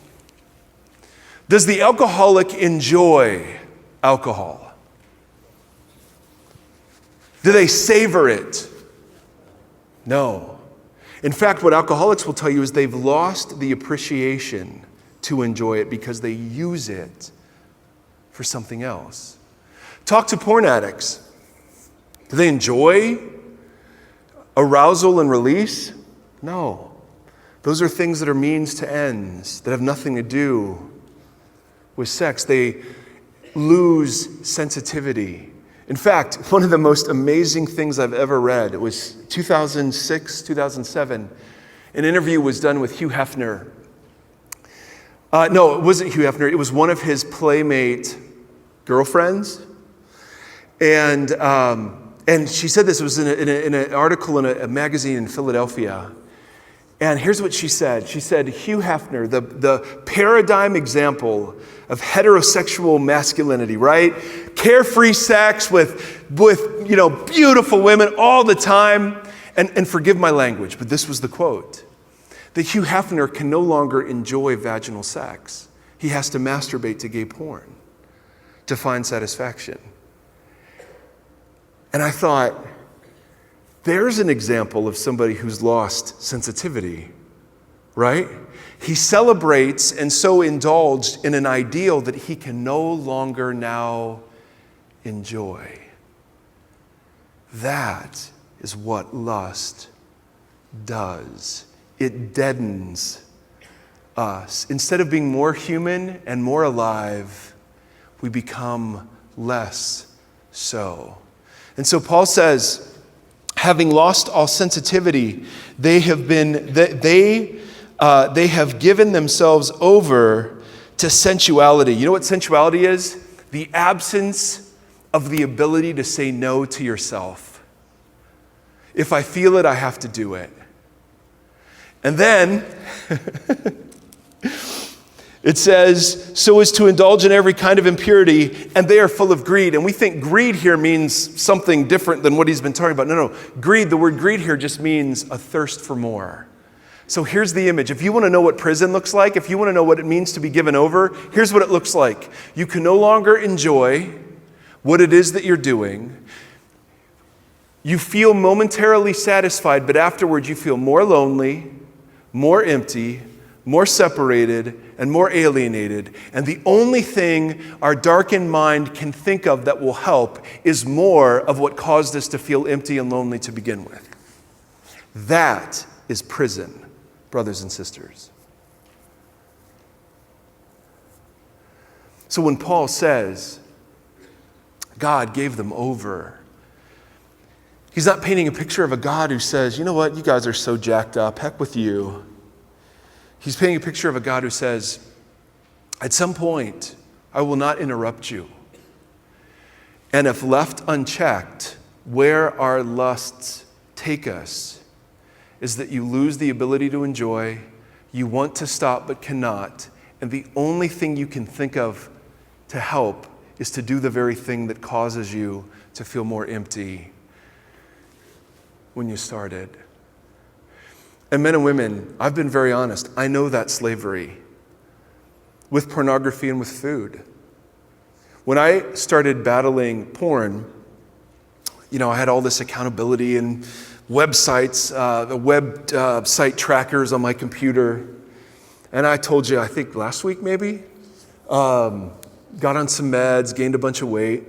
Does the alcoholic enjoy alcohol? Do they savor it? No. In fact, what alcoholics will tell you is they've lost the appreciation to enjoy it because they use it for something else. Talk to porn addicts. Do they enjoy arousal and release? No. Those are things that are means to ends, that have nothing to do with sex. They lose sensitivity. In fact, one of the most amazing things I've ever read, it was 2006, 2007, an interview was done with Hugh Hefner. No, it wasn't Hugh Hefner. It was one of his Playmate girlfriends. And she said this. It was in an article in a magazine in Philadelphia. And here's what she said. She said, Hugh Hefner, the paradigm example of heterosexual masculinity, right? Carefree sex with beautiful women all the time. And forgive my language, but this was the quote. That Hugh Hefner can no longer enjoy vaginal sex. He has to masturbate to gay porn to find satisfaction. And I thought, there's an example of somebody who's lost sensitivity, right? He celebrates and so indulged in an ideal that he can no longer now enjoy. That is what lust does. It deadens us. Instead of being more human and more alive, we become less so. And so Paul says, having lost all sensitivity, they have given themselves over to sensuality. You know what sensuality is? The absence of the ability to say no to yourself. If I feel it, I have to do it. And then it says, so as to indulge in every kind of impurity, and they are full of greed. And we think greed here means something different than what he's been talking about. No. Greed, the word greed here just means a thirst for more. So here's the image. If you want to know what prison looks like, if you want to know what it means to be given over, here's what it looks like. You can no longer enjoy what it is that you're doing. You feel momentarily satisfied, but afterwards you feel more lonely, more empty, more separated, and more alienated. And the only thing our darkened mind can think of that will help is more of what caused us to feel empty and lonely to begin with. That is prison, brothers and sisters. So when Paul says, God gave them over, he's not painting a picture of a God who says, you know what, you guys are so jacked up, heck with you. He's painting a picture of a God who says, at some point, I will not interrupt you. And if left unchecked, where our lusts take us is that you lose the ability to enjoy, you want to stop but cannot, and the only thing you can think of to help is to do the very thing that causes you to feel more empty when you started. And men and women, I've been very honest. I know that slavery with pornography and with food. When I started battling porn, I had all this accountability and websites, site trackers on my computer. And I told you, I think last week maybe, got on some meds, gained a bunch of weight.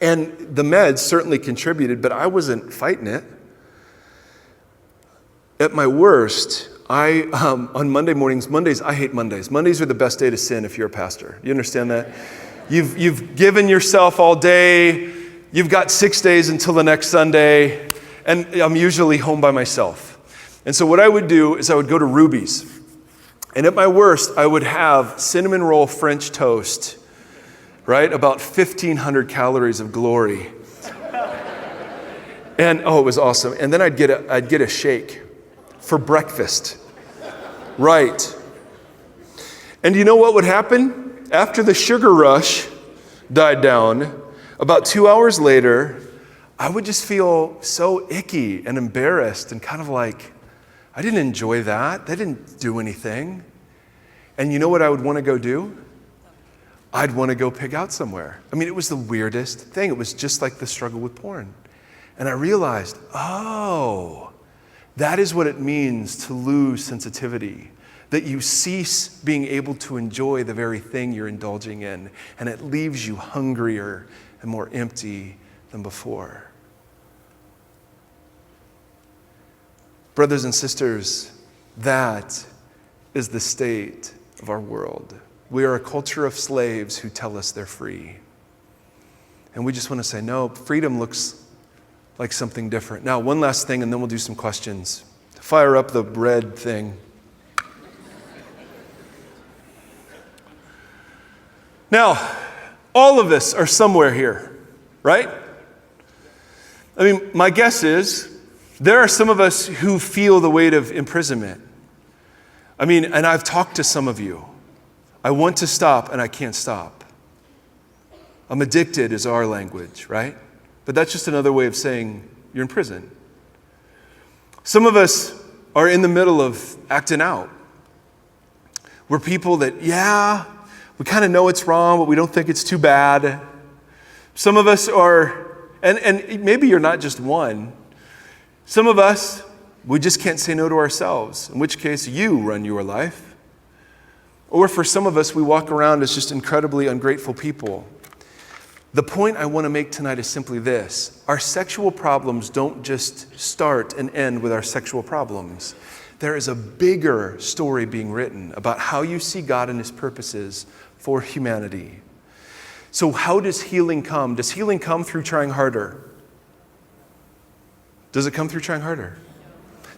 And the meds certainly contributed, but I wasn't fighting it. At my worst, on Mondays, I hate Mondays. Mondays are the best day to sin if you're a pastor. You understand that? You've given yourself all day. You've got 6 days until the next Sunday. And I'm usually home by myself. And so what I would do is I would go to Ruby's. And at my worst, I would have cinnamon roll French toast, right? About 1,500 calories of glory. And it was awesome. And then I'd get a shake for breakfast. Right. And you know what would happen? After the sugar rush died down, about 2 hours later, I would just feel so icky and embarrassed and kind of like, I didn't enjoy that. That didn't do anything. And you know what I would want to go do? I'd want to go pig out somewhere. I mean, it was the weirdest thing. It was just like the struggle with porn. And I realized, oh, that is what it means to lose sensitivity, that you cease being able to enjoy the very thing you're indulging in, and it leaves you hungrier and more empty than before. Brothers and sisters, that is the state of our world. We are a culture of slaves who tell us they're free. And we just want to say, no, freedom looks like something different. Now, one last thing, and then we'll do some questions. Fire up the red thing. Now, all of us are somewhere here, right? I mean, my guess is there are some of us who feel the weight of imprisonment. I mean, and I've talked to some of you. I want to stop and I can't stop. I'm addicted is our language, right? But that's just another way of saying you're in prison. Some of us are in the middle of acting out. We're people that, yeah, we kind of know it's wrong, but we don't think it's too bad. Some of us are, and maybe you're not just one. Some of us, we just can't say no to ourselves, in which case you run your life. Or for some of us, we walk around as just incredibly ungrateful people. The point I want to make tonight is simply this. Our sexual problems don't just start and end with our sexual problems. There is a bigger story being written about how you see God and his purposes for humanity. So how does healing come? Does healing come through trying harder? Does it come through trying harder?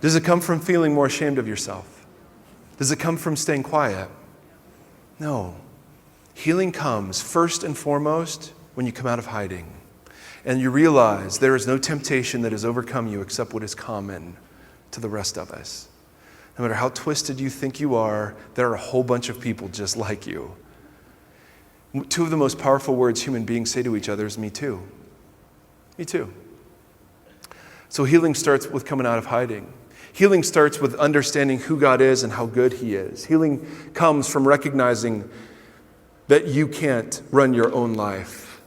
Does it come from feeling more ashamed of yourself? Does it come from staying quiet? No. Healing comes first and foremost when you come out of hiding and you realize there is no temptation that has overcome you except what is common to the rest of us. No matter how twisted you think you are, there are a whole bunch of people just like you. Two of the most powerful words human beings say to each other is me too. Me too. So healing starts with coming out of hiding. Healing starts with understanding who God is and how good he is. Healing comes from recognizing that you can't run your own life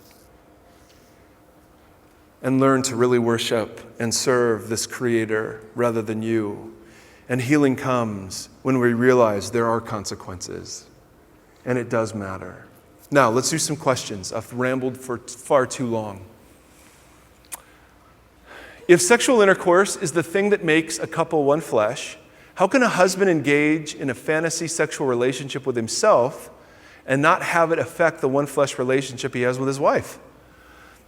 and learn to really worship and serve this Creator rather than you. And healing comes when we realize there are consequences and it does matter. Now, let's do some questions. I've rambled for far too long. If sexual intercourse is the thing that makes a couple one flesh, how can a husband engage in a fantasy sexual relationship with himself and not have it affect the one flesh relationship he has with his wife?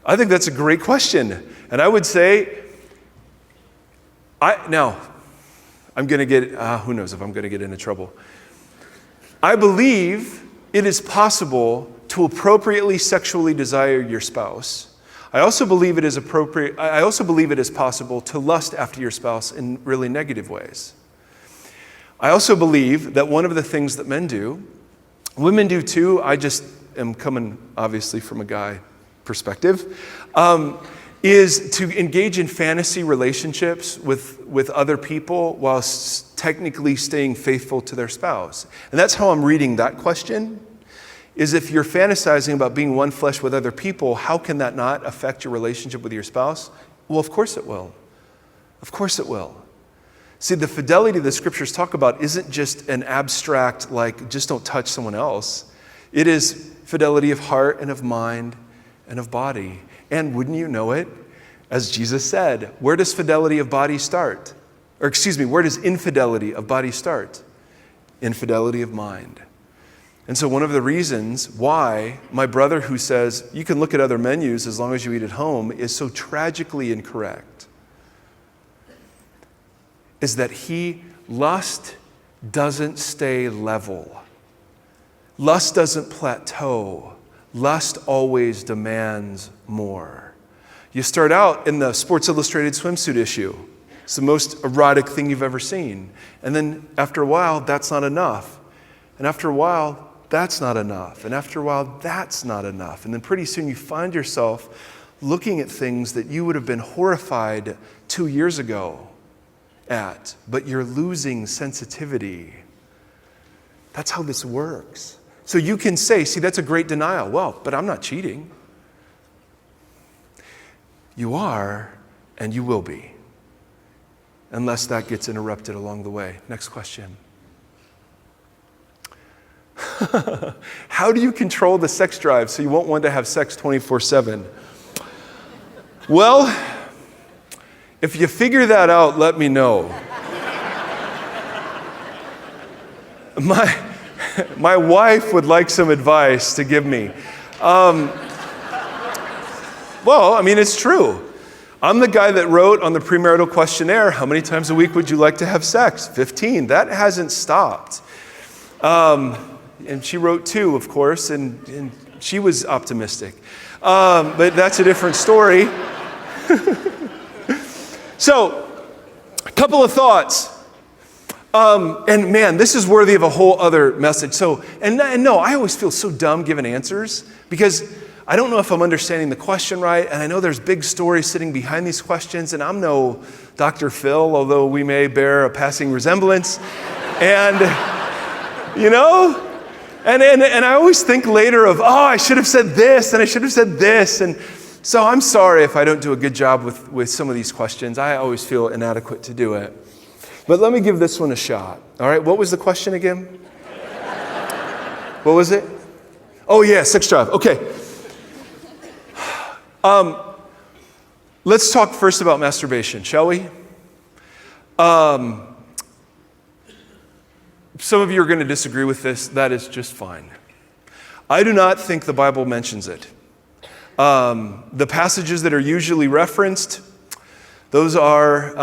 I think that's a great question. And I would say, I'm going to get, who knows if I'm going to get into trouble. I believe it is possible to appropriately sexually desire your spouse. I also believe it is possible to lust after your spouse in really negative ways. I also believe that one of the things that men do, women do too, I just am coming obviously from a guy perspective, is to engage in fantasy relationships with other people while technically staying faithful to their spouse. And that's how I'm reading that question. Is if you're fantasizing about being one flesh with other people, how can that not affect your relationship with your spouse? Well, of course it will. Of course it will. See, the fidelity the scriptures talk about isn't just an abstract, like, just don't touch someone else. It is fidelity of heart and of mind and of body. And wouldn't you know it, as Jesus said, where does fidelity of body start? Or where does infidelity of body start? Infidelity of mind. And so one of the reasons why my brother who says you can look at other menus as long as you eat at home is so tragically incorrect is that lust doesn't stay level. Lust doesn't plateau. Lust always demands more. You start out in the Sports Illustrated swimsuit issue. It's the most erotic thing you've ever seen. And then after a while, that's not enough. And after a while, that's not enough. And after a while, that's not enough. And then pretty soon you find yourself looking at things that you would have been horrified 2 years ago at, but you're losing sensitivity. That's how this works. So you can say, see, that's a great denial. Well, but I'm not cheating. You are, and you will be, unless that gets interrupted along the way. Next question. How do you control the sex drive so you won't want to have sex 24/7? Well, if you figure that out, let me know. My wife would like some advice to give me. Well, I mean, it's true. I'm the guy that wrote on the premarital questionnaire, how many times a week would you like to have sex? 15. That hasn't stopped. And she wrote 2, of course, and she was optimistic. But that's a different story. So, a couple of thoughts. And man, this is worthy of a whole other message. So, and no, I always feel so dumb giving answers because I don't know if I'm understanding the question right, and I know there's big stories sitting behind these questions, and I'm no Dr. Phil, although we may bear a passing resemblance. And, you know, and I always think later of, I should have said this, and I should have said this, and so I'm sorry if I don't do a good job with some of these questions. I always feel inadequate to do it. But let me give this one a shot. All right, what was the question again? What was it? Oh yeah, sex drive. Okay. Let's talk first about masturbation, shall we? Some of you are going to disagree with this. That is just fine. I do not think the Bible mentions it. The passages that are usually referenced, those are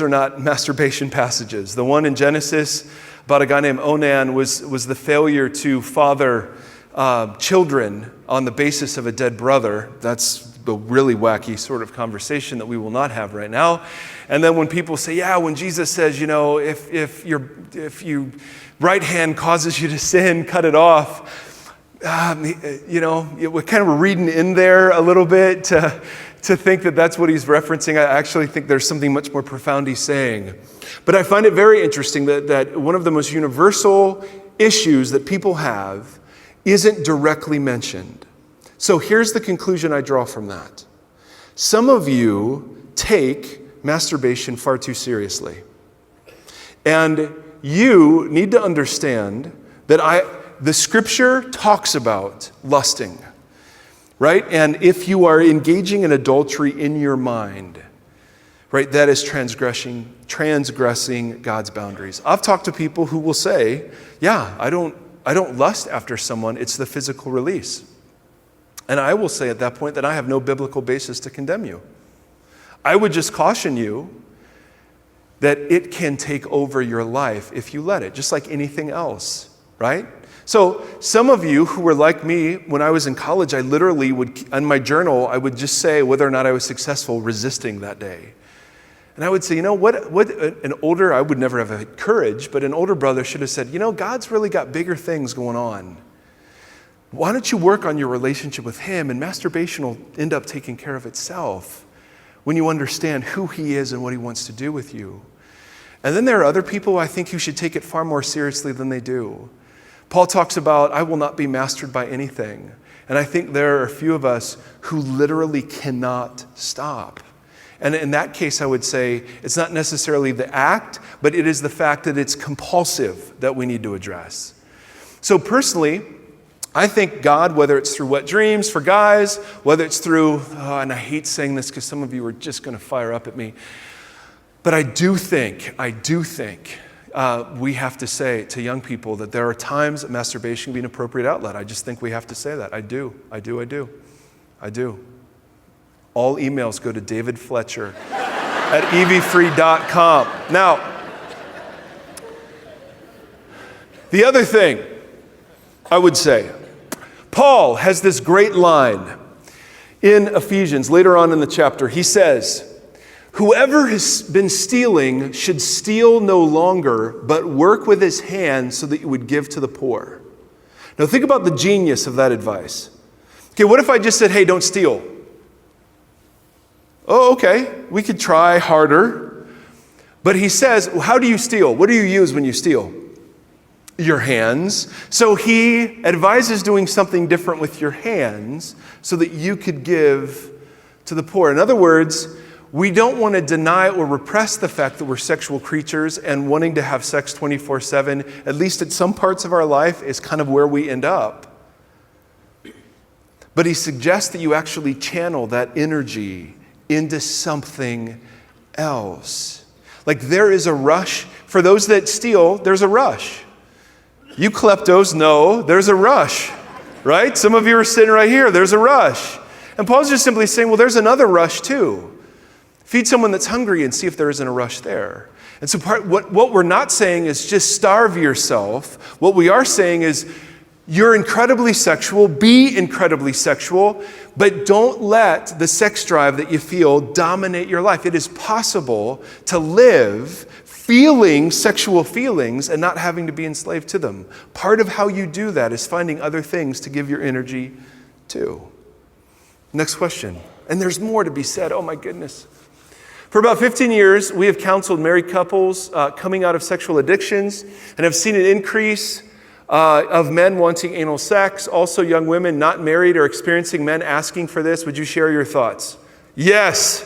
not masturbation passages. The one in Genesis about a guy named Onan was the failure to father children on the basis of a dead brother. That's the really wacky sort of conversation that we will not have right now. And then when people say, yeah, when Jesus says, you know, if your right hand causes you to sin, cut it off. You know, we're kind of reading in there a little bit to think that that's what he's referencing. I actually think there's something much more profound he's saying. But I find it very interesting that one of the most universal issues that people have isn't directly mentioned. So here's the conclusion I draw from that. Some of you take masturbation far too seriously. And you need to understand that the scripture talks about lusting, right? And if you are engaging in adultery in your mind, right, that is transgressing God's boundaries. I've talked to people who will say, yeah, I don't lust after someone, it's the physical release. And I will say at that point that I have no biblical basis to condemn you. I would just caution you that it can take over your life if you let it, just like anything else, right? So some of you who were like me, when I was in college, I literally would, on my journal, I would just say whether or not I was successful resisting that day. And I would say, you know, what I would never have had courage, but an older brother should have said, you know, God's really got bigger things going on. Why don't you work on your relationship with him, and masturbation will end up taking care of itself when you understand who he is and what he wants to do with you. And then there are other people I think who should take it far more seriously than they do. Paul talks about, I will not be mastered by anything. And I think there are a few of us who literally cannot stop. And in that case, I would say it's not necessarily the act, but it is the fact that it's compulsive that we need to address. So personally, I think God, whether it's through wet dreams for guys, whether it's through, and I hate saying this because some of you are just going to fire up at me, but I do think we have to say to young people that there are times that masturbation can be an appropriate outlet. I just think we have to say that. I do. All emails go to David Fletcher at evfree.com. Now, the other thing I would say, Paul has this great line in Ephesians later on in the chapter. He says, Whoever has been stealing should steal no longer, but work with his hands so that you would give to the poor. Now think about the genius of that advice. Okay, what if I just said, hey, don't steal? Oh, okay, we could try harder. But he says, well, how do you steal? What do you use when you steal? Your hands. So he advises doing something different with your hands so that you could give to the poor. In other words, we don't want to deny or repress the fact that we're sexual creatures, and wanting to have sex 24/7, at least at some parts of our life, is kind of where we end up. But he suggests that you actually channel that energy into something else. Like there is a rush. For those that steal, there's a rush. You kleptos know there's a rush, right? Some of you are sitting right here, there's a rush. And Paul's just simply saying, well, there's another rush too. Feed someone that's hungry and see if there isn't a rush there. And so what we're not saying is just starve yourself. What we are saying is you're incredibly sexual, be incredibly sexual, but don't let the sex drive that you feel dominate your life. It is possible to live feeling sexual feelings and not having to be enslaved to them. Part of how you do that is finding other things to give your energy to. Next question. And there's more to be said. Oh my goodness. For about 15 years, we have counseled married couples coming out of sexual addictions and have seen an increase of men wanting anal sex, also young women not married or experiencing men asking for this. Would you share your thoughts? Yes,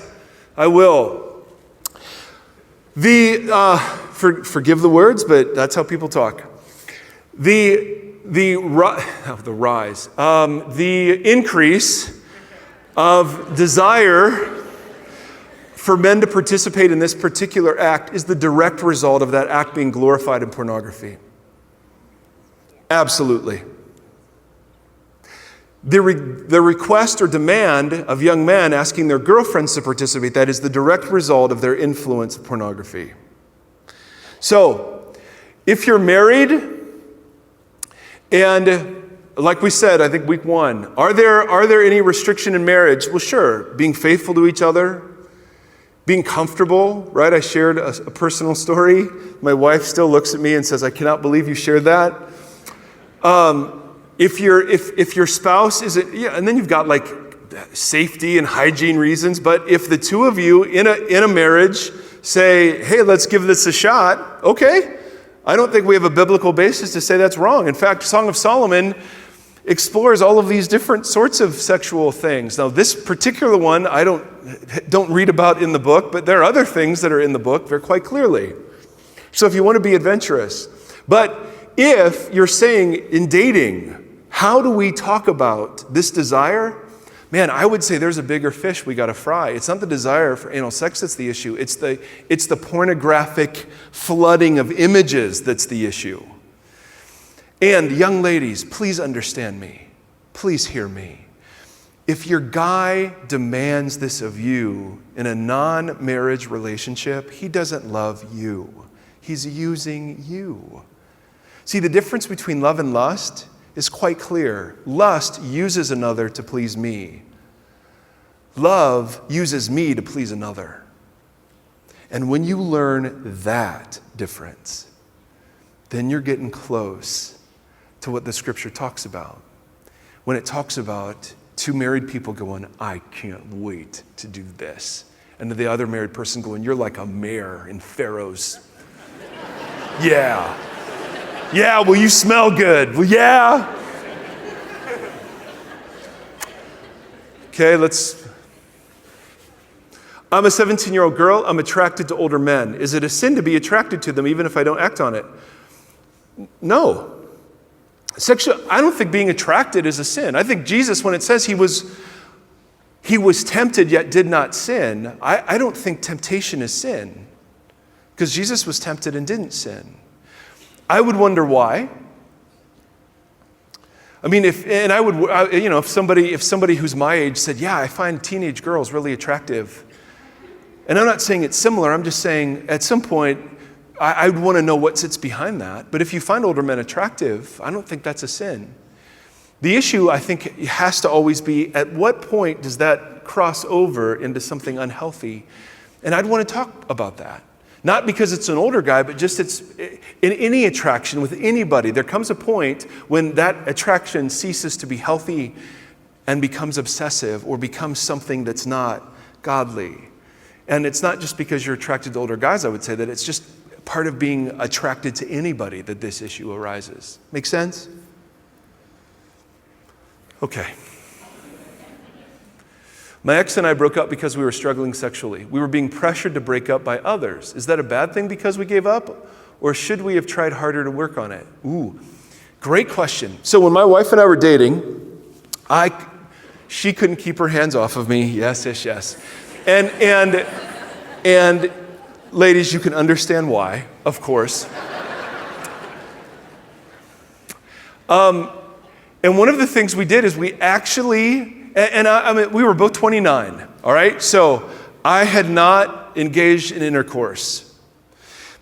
I will. Forgive the words, but that's how people talk. The increase of desire for men to participate in this particular act is the direct result of that act being glorified in pornography. Absolutely. The request or demand of young men asking their girlfriends to participate, that is the direct result of their influence of pornography. So, if you're married, and like we said, I think week 1, are there any restriction in marriage? Well, sure. Being faithful to each other, being comfortable, right? I shared a personal story. My wife still looks at me and says, I cannot believe you shared that. If your spouse isn't, yeah, and then you've got like safety and hygiene reasons, but if the two of you in a marriage say, hey, let's give this a shot, okay. I don't think we have a biblical basis to say that's wrong. In fact, Song of Solomon explores all of these different sorts of sexual things. Now, this particular one I don't read about in the book, but there are other things that are in the book very quite clearly. So if you want to be adventurous, but if you're saying in dating, how do we talk about this desire? Man, I would say there's a bigger fish we got to fry. It's not the desire for anal sex that's the issue. It's the pornographic flooding of images that's the issue. And young ladies, please understand me. Please hear me. If your guy demands this of you in a non-marriage relationship, he doesn't love you. He's using you. See, the difference between love and lust is quite clear. Lust uses another to please me. Love uses me to please another. And when you learn that difference, then you're getting close to what the scripture talks about. When it talks about two married people going, I can't wait to do this. And the other married person going, you're like a mare in Pharaoh's. Yeah. Yeah, well, you smell good. Well, yeah. Okay, I'm a 17-year-old girl. I'm attracted to older men. Is it a sin to be attracted to them even if I don't act on it? No. I don't think being attracted is a sin. I think Jesus, when it says he was tempted yet did not sin, I don't think temptation is sin. Because Jesus was tempted and didn't sin. I would wonder why. I mean, if somebody who's my age said, yeah, I find teenage girls really attractive. And I'm not saying it's similar, I'm just saying at some point, I'd want to know what sits behind that. But if you find older men attractive, I don't think that's a sin. The issue, I think, has to always be, at what point does that cross over into something unhealthy? And I'd want to talk about that. Not because it's an older guy, but just it's in any attraction with anybody. There comes a point when that attraction ceases to be healthy and becomes obsessive or becomes something that's not godly. And it's not just because you're attracted to older guys, I would say, that it's just part of being attracted to anybody that this issue arises. Make sense? Okay. My ex and I broke up because we were struggling sexually. We were being pressured to break up by others. Is that a bad thing because we gave up? Or should we have tried harder to work on it? Ooh, great question. So when my wife and I were dating, she couldn't keep her hands off of me. Yes, yes, yes. And ladies, you can understand why, of course. And one of the things we did is we actually, I mean, we were both 29, all right? So I had not engaged in intercourse.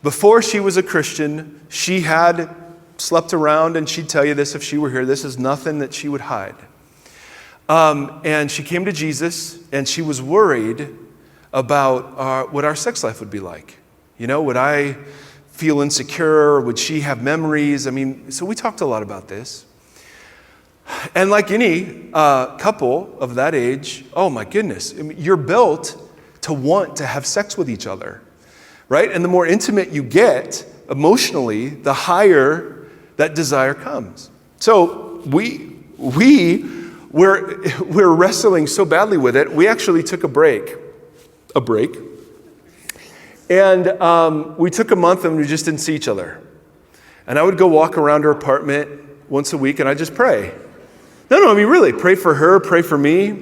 Before she was a Christian, she had slept around, and she'd tell you this if she were here. This is nothing that she would hide. And she came to Jesus, and she was worried about what our sex life would be like. You know, would I feel insecure? Would she have memories? I mean, so we talked a lot about this. And like any couple of that age, oh my goodness, I mean, you're built to want to have sex with each other, right? And the more intimate you get emotionally, the higher that desire comes. So we're wrestling so badly with it, we actually took a break. And we took a month and we just didn't see each other. And I would go walk around her apartment once a week and I'd just pray. No, I mean, really, pray for her, pray for me.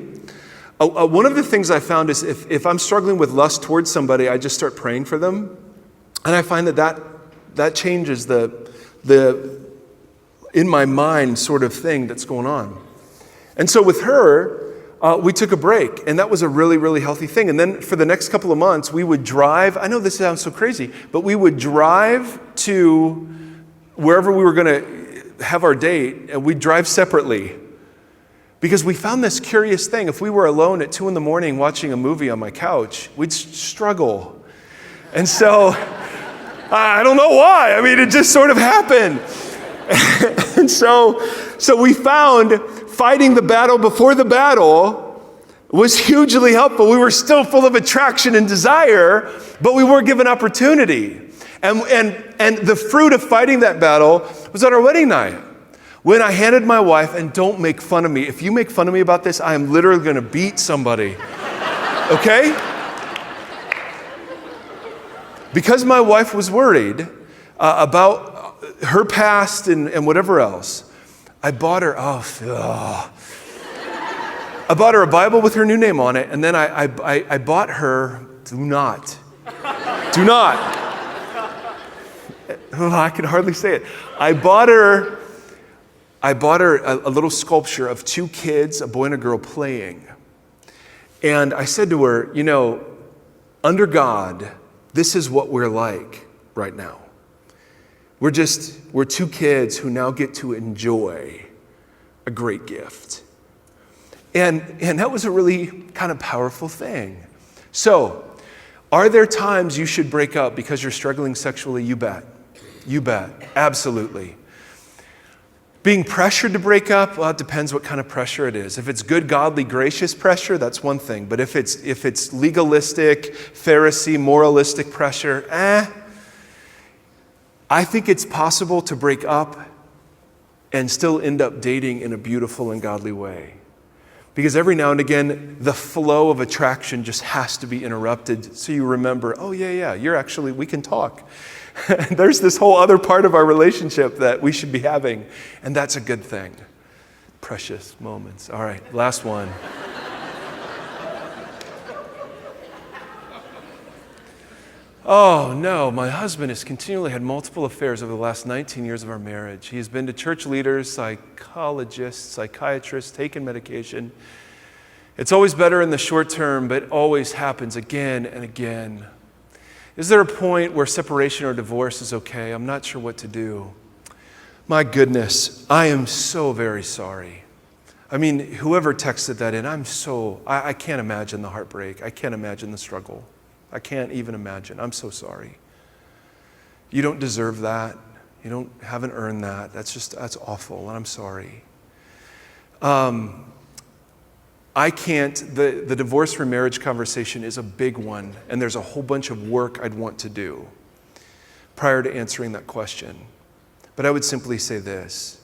One of the things I found is if I'm struggling with lust towards somebody, I just start praying for them. And I find that changes the in my mind sort of thing that's going on. And so with her, we took a break, and that was a really, really healthy thing. And then for the next couple of months, we would drive. I know this sounds so crazy, but we would drive to wherever we were going to have our date, and we'd drive separately. Because we found this curious thing. If we were alone at 2 a.m. watching a movie on my couch, we'd struggle. And so, I don't know why. I mean, it just sort of happened. And so we found fighting the battle before the battle was hugely helpful. We were still full of attraction and desire, but we weren't given opportunity. And the fruit of fighting that battle was on our wedding night. When I handed my wife, and don't make fun of me. If you make fun of me about this, I am literally going to beat somebody. Okay? Because my wife was worried about her past and whatever else, I bought her, I bought her a Bible with her new name on it, and then I bought her, do not. Oh, I can hardly say it. I bought her a little sculpture of 2 kids, a boy and a girl, playing. And I said to her, you know, under God, this is what we're like right now. We're 2 kids who now get to enjoy a great gift. And that was a really kind of powerful thing. So, are there times you should break up because you're struggling sexually? You bet. You bet. Absolutely. Being pressured to break up, well, it depends what kind of pressure it is. If it's good, godly, gracious pressure, that's one thing. But if it's legalistic, Pharisee, moralistic pressure, I think it's possible to break up and still end up dating in a beautiful and godly way. Because every now and again, the flow of attraction just has to be interrupted so you remember, oh yeah, we can talk. There's this whole other part of our relationship that we should be having, and that's a good thing. Precious moments. All right, last one. Oh no, my husband has continually had multiple affairs over the last 19 years of our marriage. He has been to church leaders, psychologists, psychiatrists, taken medication. It's always better in the short term, but always happens again and again. Is there a point where separation or divorce is okay? I'm not sure what to do. My goodness, I am so very sorry. I mean, whoever texted that in, I can't imagine the heartbreak. I can't imagine the struggle. I can't even imagine. I'm so sorry. You don't deserve that. You haven't earned that. That's awful, and I'm sorry. I can't, the divorce remarriage conversation is a big one, and there's a whole bunch of work I'd want to do prior to answering that question. But I would simply say this.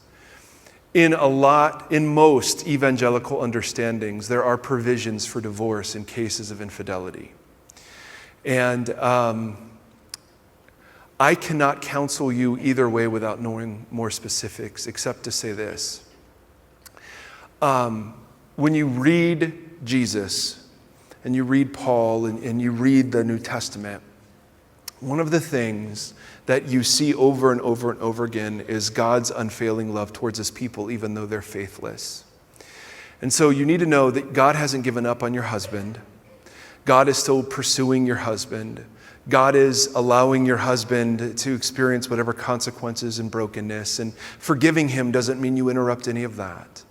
In most evangelical understandings, there are provisions for divorce in cases of infidelity. And I cannot counsel you either way without knowing more specifics, except to say this. When you read Jesus and you read Paul and you read the New Testament, one of the things that you see over and over and over again is God's unfailing love towards his people, even though they're faithless. And so you need to know that God hasn't given up on your husband. God is still pursuing your husband. God is allowing your husband to experience whatever consequences and brokenness. And forgiving him doesn't mean you interrupt any of that.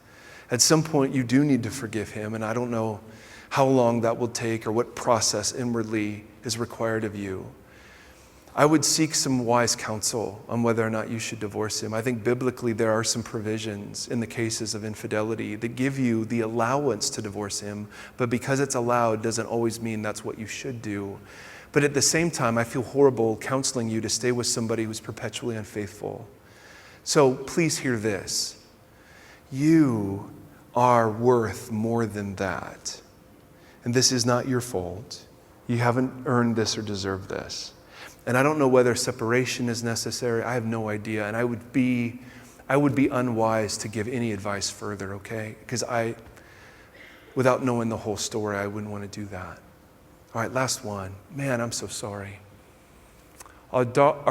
At some point, you do need to forgive him, and I don't know how long that will take or what process inwardly is required of you. I would seek some wise counsel on whether or not you should divorce him. I think biblically there are some provisions in the cases of infidelity that give you the allowance to divorce him, but because it's allowed doesn't always mean that's what you should do. But at the same time, I feel horrible counseling you to stay with somebody who's perpetually unfaithful. So please hear this. You are worth more than that. And this is not your fault. You haven't earned this or deserved this. And I don't know whether separation is necessary. I have no idea. And I would be unwise to give any advice further, okay? Because without knowing the whole story, I wouldn't want to do that. All right, last one. Man, I'm so sorry. Our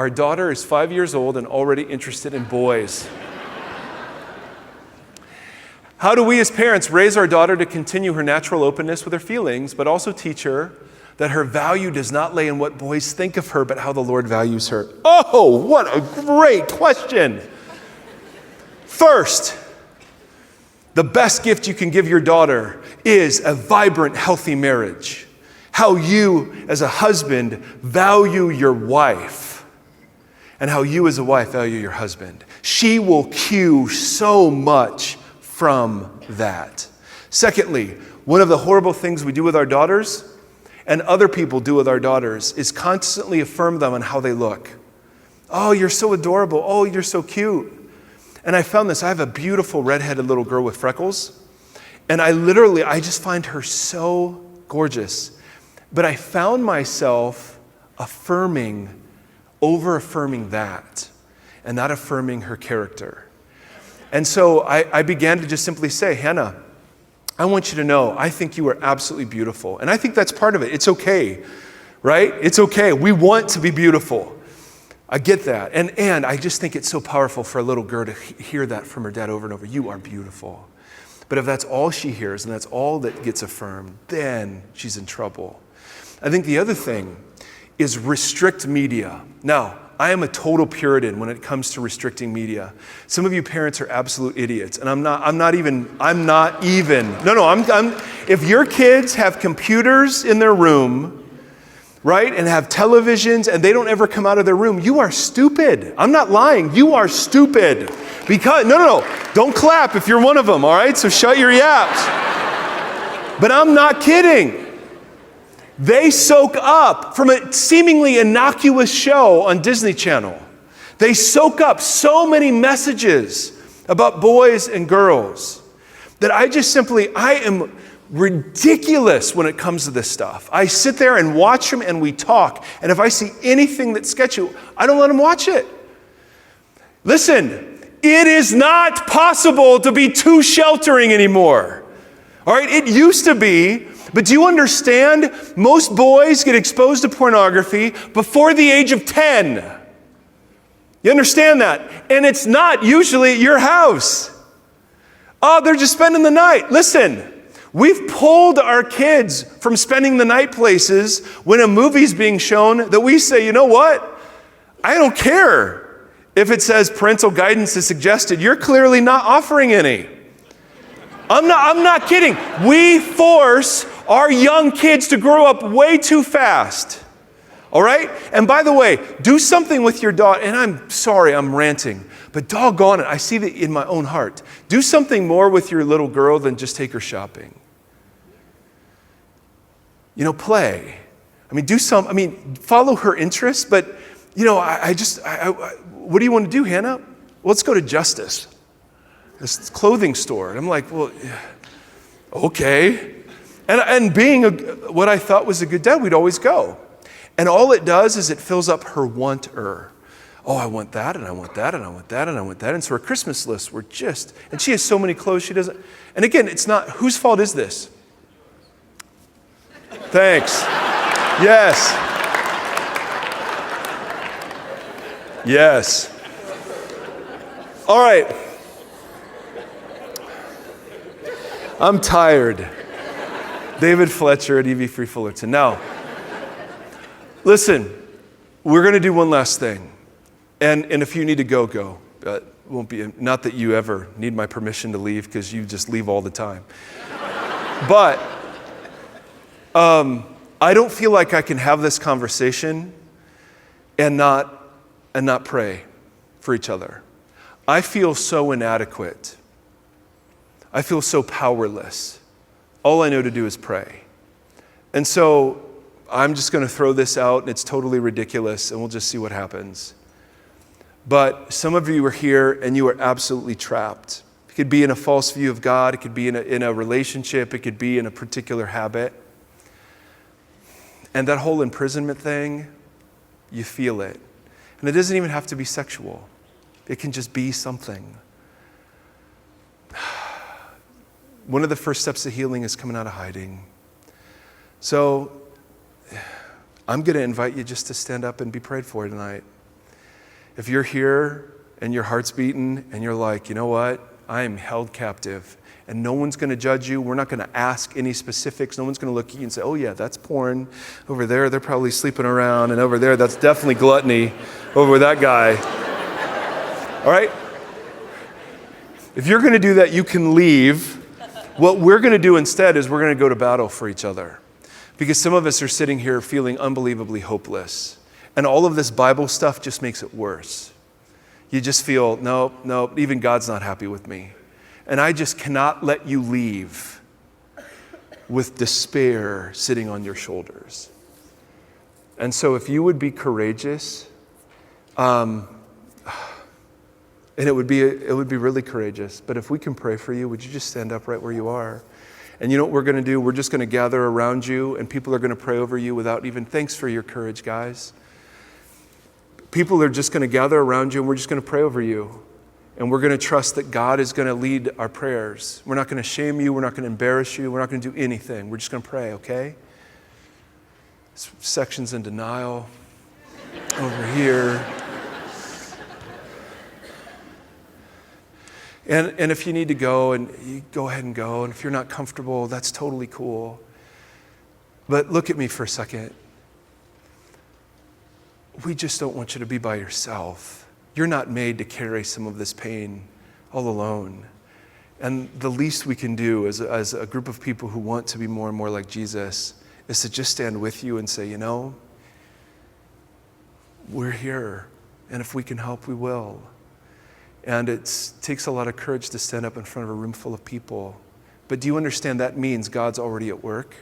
daughter is 5 years old and already interested in boys. How do we as parents raise our daughter to continue her natural openness with her feelings, but also teach her that her value does not lay in what boys think of her, but how the Lord values her? Oh, what a great question. First, the best gift you can give your daughter is a vibrant, healthy marriage. How you, as a husband, value your wife, and how you, as a wife, value your husband. She will cue so much from that. Secondly, one of the horrible things we do with our daughters and other people do with our daughters is constantly affirm them on how they look. Oh, you're so adorable. Oh, you're so cute. And I found this. I have a beautiful redheaded little girl with freckles. And I just find her so gorgeous. But I found myself over-affirming that and not affirming her character. And so I began to just simply say, Hannah, I want you to know, I think you are absolutely beautiful. And I think that's part of it. It's okay, right? It's okay. We want to be beautiful. I get that. And I just think it's so powerful for a little girl to hear that from her dad over and over. You are beautiful. But if that's all she hears and that's all that gets affirmed, then she's in trouble. I think the other thing is restrict media. Now, I am a total Puritan when it comes to restricting media. Some of you parents are absolute idiots, and I'm not even. If your kids have computers in their room, right, and have televisions, and they don't ever come out of their room, you are stupid. I'm not lying. You are stupid. Because, don't clap if you're one of them, all right? So shut your yaps. But I'm not kidding. They soak up from a seemingly innocuous show on Disney Channel. They soak up so many messages about boys and girls that I am ridiculous when it comes to this stuff. I sit there and watch them and we talk. And if I see anything that's sketchy, I don't let them watch it. Listen, it is not possible to be too sheltering anymore. All right, it used to be. But do you understand? Most boys get exposed to pornography before the age of 10. You understand that? And it's not usually at your house. Oh, they're just spending the night. Listen, we've pulled our kids from spending the night places when a movie's being shown that we say, you know what? I don't care if it says parental guidance is suggested. You're clearly not offering any. I'm not kidding. We force our young kids to grow up way too fast. All right? And by the way, do something with your daughter. And I'm sorry, I'm ranting, but doggone it, I see that in my own heart. Do something more with your little girl than just take her shopping. Play. Follow her interests, but, what do you want to do, Hannah? Well, let's go to Justice, this clothing store. And I'm like, well, okay. And being what I thought was a good dad, we'd always go. And all it does is it fills up her want-er. Oh, I want that, and I want that, and I want that, and I want that. And so her Christmas lists were and she has so many clothes she doesn't. And again, it's not, whose fault is this? Thanks. Yes. Yes. All right. I'm tired. David Fletcher at EV Free Fullerton. Now, listen, we're going to do one last thing. And if you need to go, go. Won't be, not that you ever need my permission to leave, because you just leave all the time. But I don't feel like I can have this conversation and not pray for each other. I feel so inadequate. I feel so powerless. All I know to do is pray. And so I'm just going to throw this out, and it's totally ridiculous, and we'll just see what happens. But some of you are here, and you are absolutely trapped. It could be in a false view of God. It could be in a relationship. It could be in a particular habit. And that whole imprisonment thing, you feel it. And it doesn't even have to be sexual. It can just be something. One of the first steps to healing is coming out of hiding. So I'm going to invite you just to stand up and be prayed for tonight. If you're here and your heart's beating and you're like, you know what? I am held captive and no one's going to judge you. We're not going to ask any specifics. No one's going to look at you and say, oh yeah, that's porn. Over there, they're probably sleeping around. And over there, that's definitely gluttony over that guy. All right? If you're going to do that, you can leave. What we're going to do instead is we're going to go to battle for each other. Because some of us are sitting here feeling unbelievably hopeless. And all of this Bible stuff just makes it worse. You just feel, nope, even God's not happy with me. And I just cannot let you leave with despair sitting on your shoulders. And so if you would be courageous, and it would be really courageous, but if we can pray for you, would you just stand up right where you are? And you know what we're going to do? We're just going to gather around you, and people are going to pray over you without even, thanks for your courage, guys. People are just going to gather around you, and we're just going to pray over you. And we're going to trust that God is going to lead our prayers. We're not going to shame you. We're not going to embarrass you. We're not going to do anything. We're just going to pray, okay? Sections in denial. Over here. And if you need to go, and you go ahead and go. And if you're not comfortable, that's totally cool. But look at me for a second. We just don't want you to be by yourself. You're not made to carry some of this pain all alone. And the least we can do as a group of people who want to be more and more like Jesus is to just stand with you and say, you know, we're here. And if we can help, we will. And it takes a lot of courage to stand up in front of a room full of people. But do you understand that means God's already at work?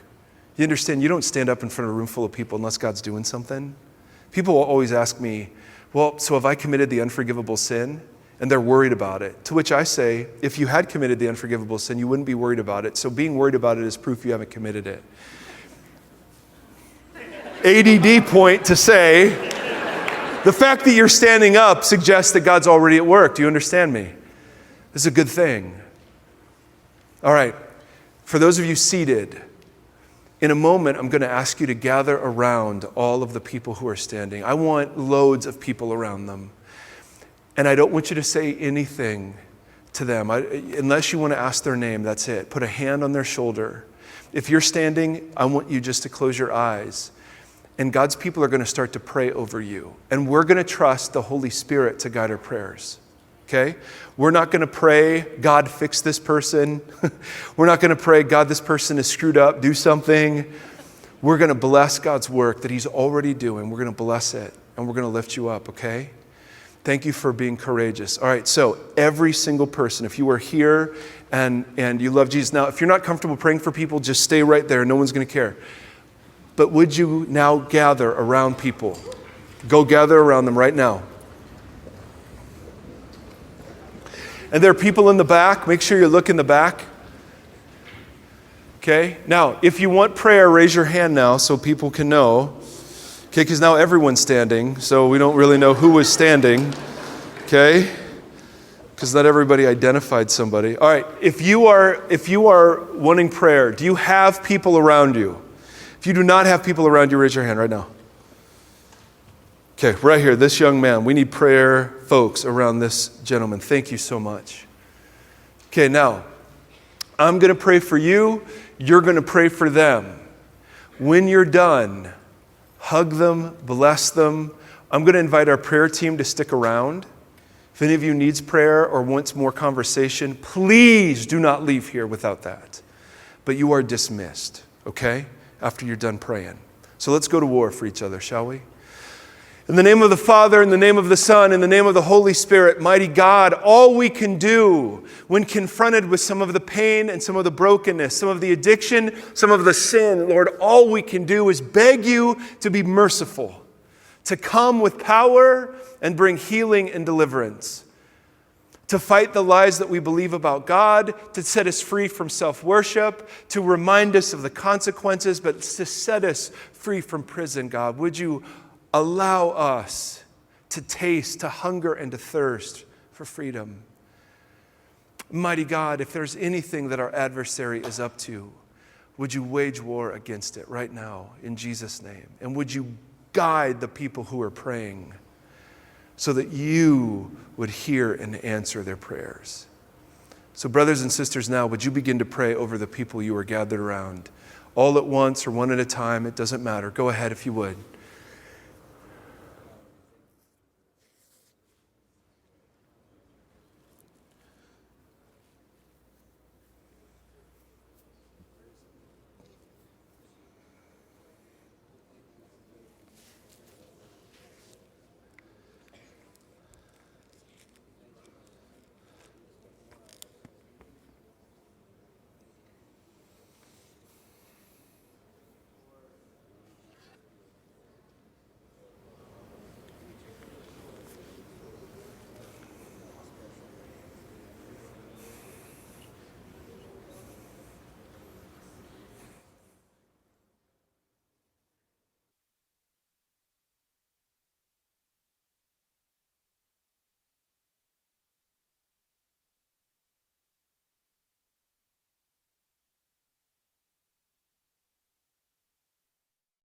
You understand you don't stand up in front of a room full of people unless God's doing something? People will always ask me, well, so have I committed the unforgivable sin? And they're worried about it. To which I say, if you had committed the unforgivable sin, you wouldn't be worried about it. So being worried about it is proof you haven't committed it. ADD point to say, the fact that you're standing up suggests that God's already at work. Do you understand me? This is a good thing. All right. For those of you seated, in a moment, I'm going to ask you to gather around all of the people who are standing. I want loads of people around them. And I don't want you to say anything to them. Unless you want to ask their name, that's it. Put a hand on their shoulder. If you're standing, I want you just to close your eyes. And God's people are going to start to pray over you. And we're going to trust the Holy Spirit to guide our prayers. okay? We're not going to pray, God, fix this person. We're not going to pray, God, this person is screwed up, do something. We're going to bless God's work that he's already doing. We're going to bless it, and we're going to lift you up, okay? Thank you for being courageous. All right, so every single person, if you are here and you love Jesus. Now, if you're not comfortable praying for people, just stay right there. No one's going to care. But would you now gather around people? Go gather around them right now. And there are people in the back. Make sure you look in the back. Okay? Now, if you want prayer, raise your hand now so people can know. Okay, because now everyone's standing, so we don't really know who was standing. Okay? Because not everybody identified somebody. All right, if you are wanting prayer, do you have people around you? If you do not have people around you, raise your hand right now. Okay, right here, this young man. We need prayer, folks, around this gentleman. Thank you so much. Okay, now, I'm going to pray for you. You're going to pray for them. When you're done, hug them, bless them. I'm going to invite our prayer team to stick around. If any of you needs prayer or wants more conversation, please do not leave here without that. But you are dismissed, okay, after you're done praying. So let's go to war for each other, shall we? In the name of the Father, in the name of the Son, in the name of the Holy Spirit, mighty God, all we can do when confronted with some of the pain and some of the brokenness, some of the addiction, some of the sin, Lord, all we can do is beg you to be merciful, to come with power and bring healing and deliverance, to fight the lies that we believe about God, to set us free from self-worship, to remind us of the consequences, but to set us free from prison, God. Would you allow us to taste, to hunger, and to thirst for freedom? Mighty God, if there's anything that our adversary is up to, would you wage war against it right now in Jesus' name? And would you guide the people who are praying so that you would hear and answer their prayers? So brothers and sisters, now would you begin to pray over the people you are gathered around? All at once or one at a time, it doesn't matter. Go ahead if you would.